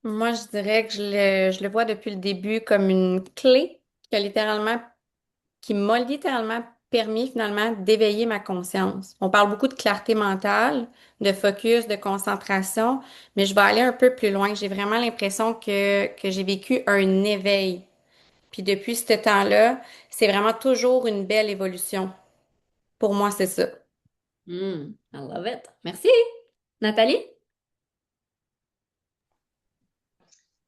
Moi, je dirais que je le vois depuis le début comme une clé qui m'a littéralement permis finalement d'éveiller ma conscience. On parle beaucoup de clarté mentale, de focus, de concentration, mais je vais aller un peu plus loin. J'ai vraiment l'impression que j'ai vécu un éveil. Puis depuis ce temps-là, c'est vraiment toujours une belle évolution. Pour moi, c'est ça. I love it. Merci. Nathalie?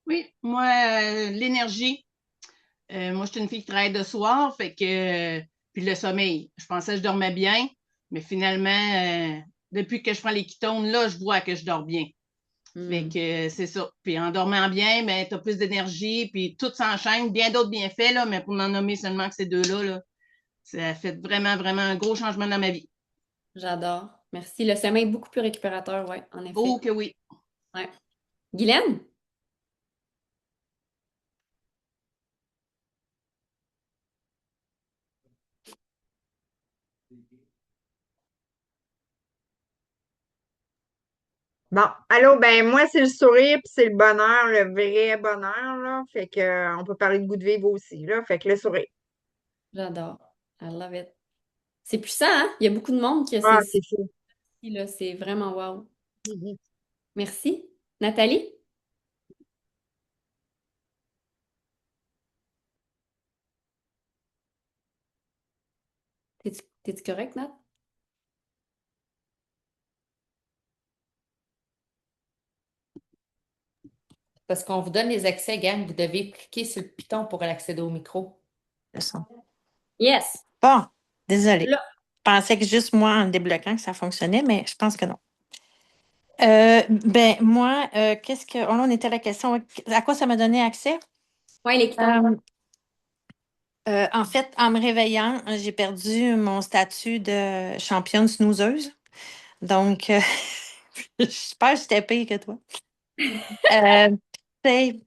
Oui, moi, l'énergie. Moi, je suis une fille qui travaille de soir, fait que puis le sommeil. Je pensais que je dormais bien, mais finalement, depuis que je prends les ketones, là, je vois que je dors bien. Fait que c'est ça. Puis en dormant bien, ben, tu as plus d'énergie, puis tout s'enchaîne, bien d'autres bienfaits, là, mais pour n'en nommer seulement que ces deux-là, là, ça a fait vraiment, vraiment un gros changement dans ma vie. J'adore. Merci. Le sommeil est beaucoup plus récupérateur, oui, en effet. Oh que oui. Ouais. Guylaine? Bon, allô, ben moi, c'est le sourire puis c'est le bonheur, le vrai bonheur, là. Fait que on peut parler de goût de vivre aussi, là. Fait que le sourire. J'adore. I love it. C'est puissant, hein? Il y a beaucoup de monde qui a Ah, ces c'est fou. là. C'est vraiment wow. Merci. Nathalie? T'es-tu correct, Nat? Parce qu'on vous donne les accès, gang. Vous devez cliquer sur le piton pour accéder au micro. Le son. Yes. Bon, désolée. Là. Je pensais que juste moi, en le débloquant, que ça fonctionnait, mais je pense que non. Ben, moi, qu'est-ce que. Oh, là, on était à la question. À quoi ça m'a donné accès? Oui, les ketones. En fait, en me réveillant, j'ai perdu mon statut de championne snoozeuse. Donc, j'espère que j'étais pire que toi. Tu sais,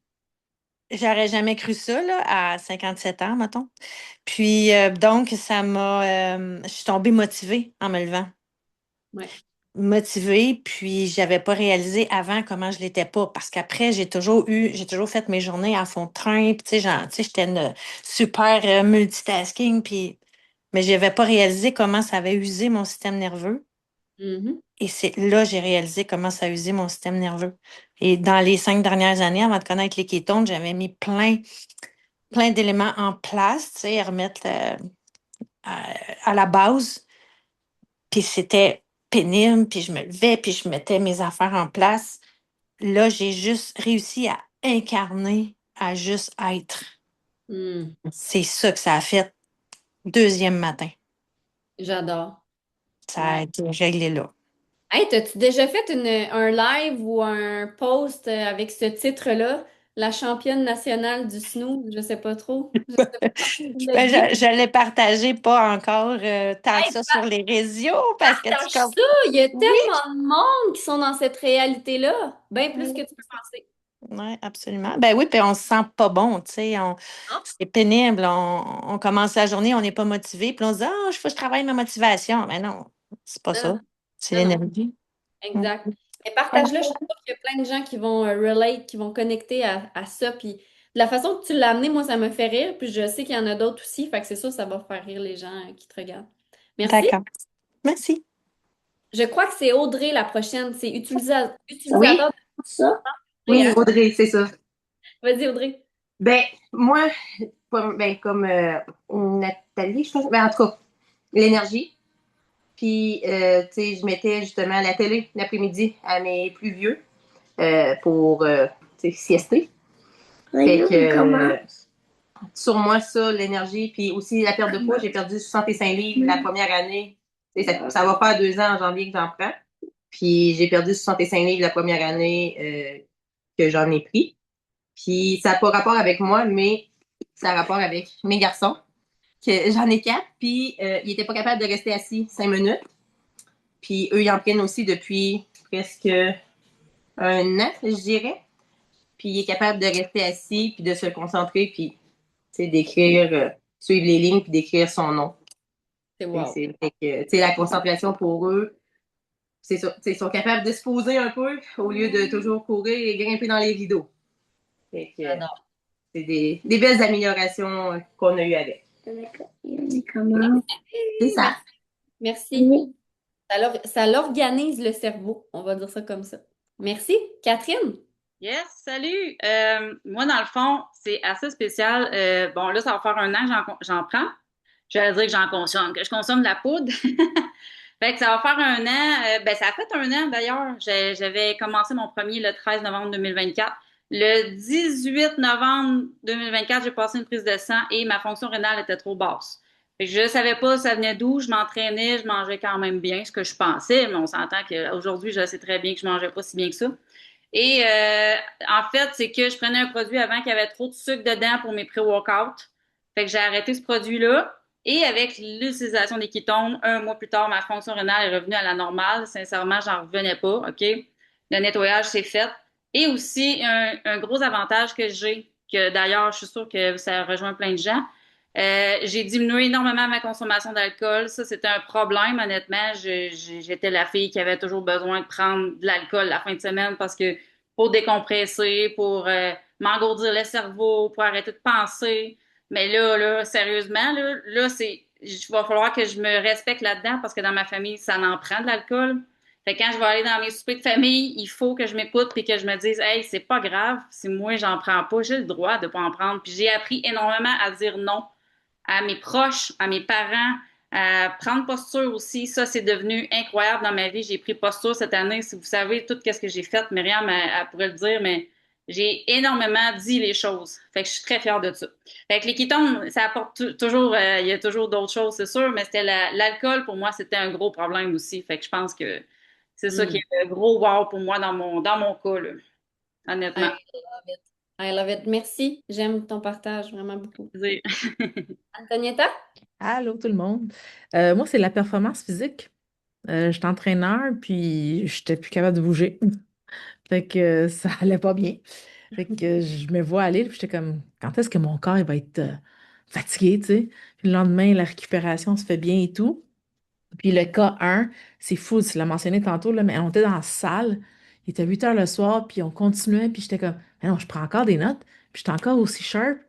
j'aurais jamais cru ça, là, à 57 ans, mettons. Puis, donc, je suis tombée motivée en me levant. Ouais. Motivée, puis j'avais pas réalisé avant comment je l'étais pas. Parce qu'après, j'ai toujours fait mes journées à fond de train, puis tu sais, j'étais une super multitasking, puis, mais j'avais pas réalisé comment ça avait usé mon système nerveux. Et c'est là j'ai réalisé comment ça a usé mon système nerveux. Et dans les 5 dernières années, avant de connaître les kétones, j'avais mis plein d'éléments en place, tu sais, à remettre à la base. Puis c'était pénible, puis je me levais, puis je mettais mes affaires en place. Là, j'ai juste réussi à incarner, à juste être. C'est ça que ça a fait. deuxième matin. J'adore. Ça a été réglé là. Hey, t'as-tu déjà fait un live ou un post avec ce titre-là, la championne nationale du snooze? Je sais pas trop. Je sais pas si tu l'as Ben, dit. je l'ai partagé pas encore tant que Hey, ça sur les réseaux parce que partage ça! Il y a tellement de monde qui sont dans cette réalité-là. Bien plus que tu peux penser. Oui, absolument. Ben oui, puis on se sent pas bon, tu sais. C'est pénible. On commence la journée, on n'est pas motivé, puis on se dit, ah, il faut que je travaille ma motivation. Mais non, c'est pas Non, ça. non, C'est non, non. l'énergie. Exact. Et partage-le, je suis sûre qu'il y a plein de gens qui vont relate, qui vont connecter à ça. Puis de la façon que tu l'as amené, moi, ça me fait rire. Puis je sais qu'il y en a d'autres aussi. Fait que c'est sûr que ça va faire rire les gens qui te regardent. Merci. D'accord. Merci. Je crois que c'est Audrey la prochaine. C'est Oui, utilisateur de ça. Audrey, Oui, hein? Audrey, c'est ça. Vas-y, Audrey. Ben, moi, comme Nathalie, je pense, ben, en tout cas, l'énergie. Puis, tu sais, je mettais justement la télé l'après-midi à mes plus vieux pour, tu sais, siester. Fait que, sur moi, ça, l'énergie, puis aussi la perte de poids, j'ai perdu 65 livres la première année. Tu sais, ça va faire 2 ans en janvier que j'en prends. Puis, j'ai perdu 65 livres la première année que j'en ai pris. Puis ça n'a pas rapport avec moi, mais ça a rapport avec mes garçons, que j'en ai 4, puis ils n'étaient pas capables de rester assis 5 minutes. Puis eux, ils en prennent aussi depuis presque 1 an, je dirais. Puis il est capable de rester assis, puis de se concentrer, puis d'écrire, suivre les lignes, puis d'écrire son nom. C'est wow. C'est la concentration pour eux. C'est ça. Ils sont capables de se poser un peu au lieu de toujours courir et grimper dans les rideaux. C'est des belles améliorations qu'on a eues avec. C'est ça. Merci. Ça l'organise le cerveau. On va dire ça comme ça. Merci. Catherine? Yes, salut. Moi, dans le fond, c'est assez spécial. Bon, là, ça va faire 1 an que j'en prends. J'allais dire que j'en consomme, que je consomme de la poudre. Fait que ça va faire 1 an. Ben, ça a fait 1 an d'ailleurs. J'avais commencé mon premier le 13 novembre 2024. Le 18 novembre 2024, j'ai passé une prise de sang et ma fonction rénale était trop basse. Fait que je savais pas ça venait d'où. Je m'entraînais, je mangeais quand même bien, ce que je pensais, mais on s'entend qu'aujourd'hui, je sais très bien que je mangeais pas si bien que ça. Et en fait, c'est que je prenais un produit avant qui avait trop de sucre dedans pour mes pré-workouts. Fait que j'ai arrêté ce produit-là. Et avec l'utilisation des ketones, 1 mois plus tard, ma fonction rénale est revenue à la normale. Sincèrement, j'en revenais pas, OK? Le nettoyage, c'est fait. Et aussi, un gros avantage que j'ai, que d'ailleurs, je suis sûre que ça rejoint plein de gens, j'ai diminué énormément ma consommation d'alcool. Ça, c'était un problème, honnêtement. J'étais la fille qui avait toujours besoin de prendre de l'alcool la fin de semaine parce que pour décompresser, pour m'engourdir le cerveau, pour arrêter de penser. Mais là, sérieusement, là, il va falloir que je me respecte là-dedans parce que dans ma famille, ça en prend de l'alcool. Fait que quand je vais aller dans mes soupers de famille, il faut que je m'écoute et que je me dise, hey, c'est pas grave si moi j'en prends pas, j'ai le droit de pas en prendre. Puis j'ai appris énormément à dire non à mes proches, à mes parents, à prendre posture aussi. Ça, c'est devenu incroyable dans ma vie. J'ai pris posture cette année. Si vous savez tout ce que j'ai fait, Myriam, elle pourrait le dire, mais j'ai énormément dit les choses. Fait que je suis très fière de ça. Fait que les ketones, ça apporte toujours, il y a toujours d'autres choses, c'est sûr, mais c'était l'alcool, pour moi, c'était un gros problème aussi. Fait que je pense que c'est ça qui est le gros wow pour moi dans mon cas, là, honnêtement. I love it. Merci. J'aime ton partage vraiment beaucoup. Antonietta? Allô tout le monde. Moi, c'est la performance physique. Je suis entraîneur, puis je n'étais plus capable de bouger. Fait que ça allait pas bien. Fait que je me vois aller, puis j'étais comme, quand est-ce que mon corps il va être fatigué, tu sais? Puis le lendemain, la récupération se fait bien et tout. Puis le K1, c'est fou, tu l'as mentionné tantôt, là, mais on était dans la salle, il était 8 heures le soir, puis on continuait, puis j'étais comme, mais non, je prends encore des notes, puis j'étais encore aussi sharp.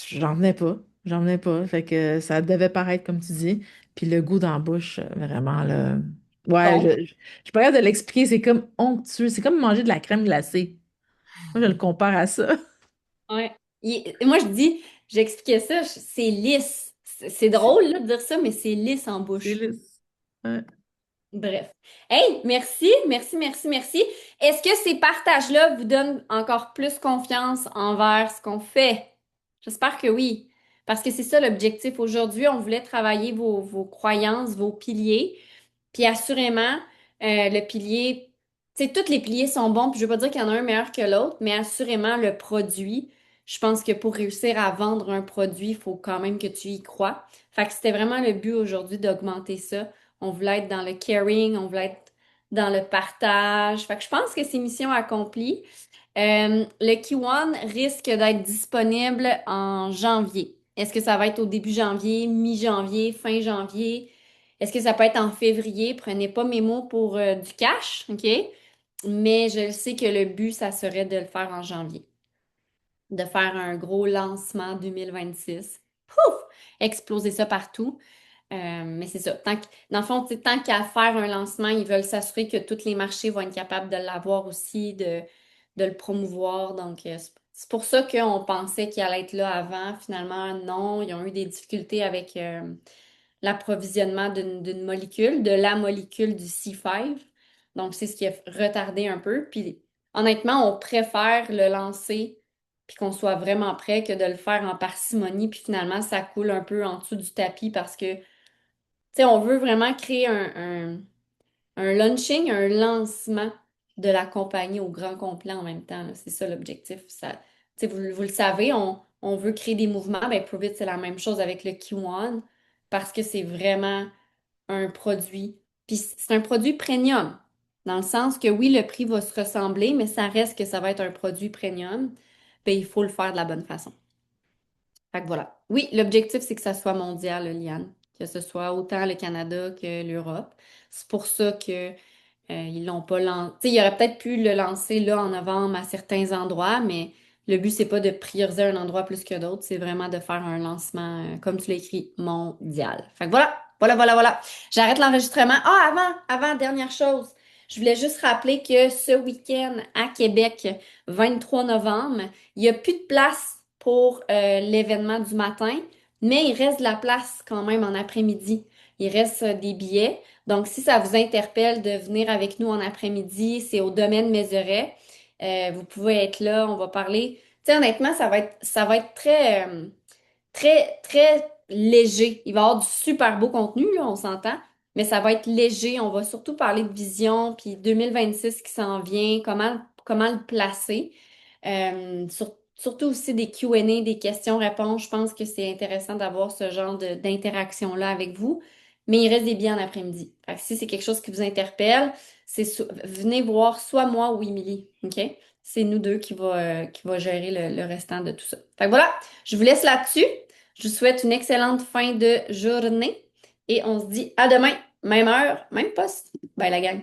J'en venais pas, j'en venais pas. Fait que ça devait paraître comme tu dis. Puis le goût dans la bouche, vraiment, là. Ouais, Bon. je suis pas capable de l'expliquer, c'est comme onctueux, c'est comme manger de la crème glacée. Moi, je le compare à ça. Ouais. Moi, j'expliquais ça, c'est lisse. C'est drôle là, de dire ça, mais c'est lisse en bouche. C'est lisse. Ouais. Bref. Hey, merci, merci, merci, merci. Est-ce que ces partages-là vous donnent encore plus confiance envers ce qu'on fait? J'espère que oui. Parce que c'est ça l'objectif. Aujourd'hui, on voulait travailler vos croyances, vos piliers. Puis assurément, le pilier, tu sais, tous les piliers sont bons, puis je veux pas dire qu'il y en a un meilleur que l'autre, mais assurément, le produit, je pense que pour réussir à vendre un produit, il faut quand même que tu y crois. Fait que c'était vraiment le but aujourd'hui d'augmenter ça. On voulait être dans le caring, on voulait être dans le partage. Fait que je pense que c'est mission accomplie. Le Q1 risque d'être disponible en janvier. Est-ce que ça va être au début janvier, mi-janvier, fin janvier? Est-ce que ça peut être en février? Prenez pas mes mots pour du cash, OK? Mais je sais que le but, ça serait de le faire en janvier. De faire un gros lancement 2026. Pouf! Exploser ça partout. Mais c'est ça. Dans le fond, tant qu'à faire un lancement, ils veulent s'assurer que tous les marchés vont être capables de l'avoir aussi, de le promouvoir. Donc, c'est pour ça qu'on pensait qu'il allait être là avant. Finalement, non. Ils ont eu des difficultés avec l'approvisionnement d'une molécule, de la molécule du C5. Donc, c'est ce qui a retardé un peu. Puis, honnêtement, on préfère le lancer puis qu'on soit vraiment prêt que de le faire en parcimonie. Puis finalement, ça coule un peu en dessous du tapis parce que, tu sais, on veut vraiment créer un launching, un lancement de la compagnie au grand complet en même temps, là. C'est ça l'objectif. Ça, tu sais, vous le savez, on veut créer des mouvements. Ben, Provit, c'est la même chose avec le Q1 parce que c'est vraiment un produit. Puis c'est un produit premium, dans le sens que oui, le prix va se ressembler, mais ça reste que ça va être un produit premium. Ben, il faut le faire de la bonne façon. Fait que voilà. Oui, l'objectif, c'est que ça soit mondial, Liane, que ce soit autant le Canada que l'Europe. C'est pour ça que ils l'ont pas lancé. Tu sais, ils auraient peut-être pu le lancer là en novembre à certains endroits, mais le but, c'est pas de prioriser un endroit plus que d'autres, c'est vraiment de faire un lancement, comme tu l'as écrit, mondial. Fait que voilà. J'arrête l'enregistrement. Ah, avant, dernière chose. Je voulais juste rappeler que ce week-end à Québec, 23 novembre, il n'y a plus de place pour l'événement du matin, mais il reste de la place quand même en après-midi. Il reste des billets. Donc, si ça vous interpelle de venir avec nous en après-midi, c'est au domaine Mézeray. Vous pouvez être là, on va parler. Tu sais, honnêtement, ça va être très léger. Il va y avoir du super beau contenu, là, on s'entend, mais ça va être léger. On va surtout parler de vision, puis 2026 qui s'en vient, comment le placer. Surtout aussi des Q&A, des questions-réponses. Je pense que c'est intéressant d'avoir ce genre d'interaction-là avec vous. Mais il reste des billets en après-midi. Fait que si c'est quelque chose qui vous interpelle, venez voir soit moi ou Émilie, OK? C'est nous deux qui va gérer le restant de tout ça. Fait que voilà, je vous laisse là-dessus. Je vous souhaite une excellente fin de journée et on se dit à demain, même heure, même poste. Bye la gang!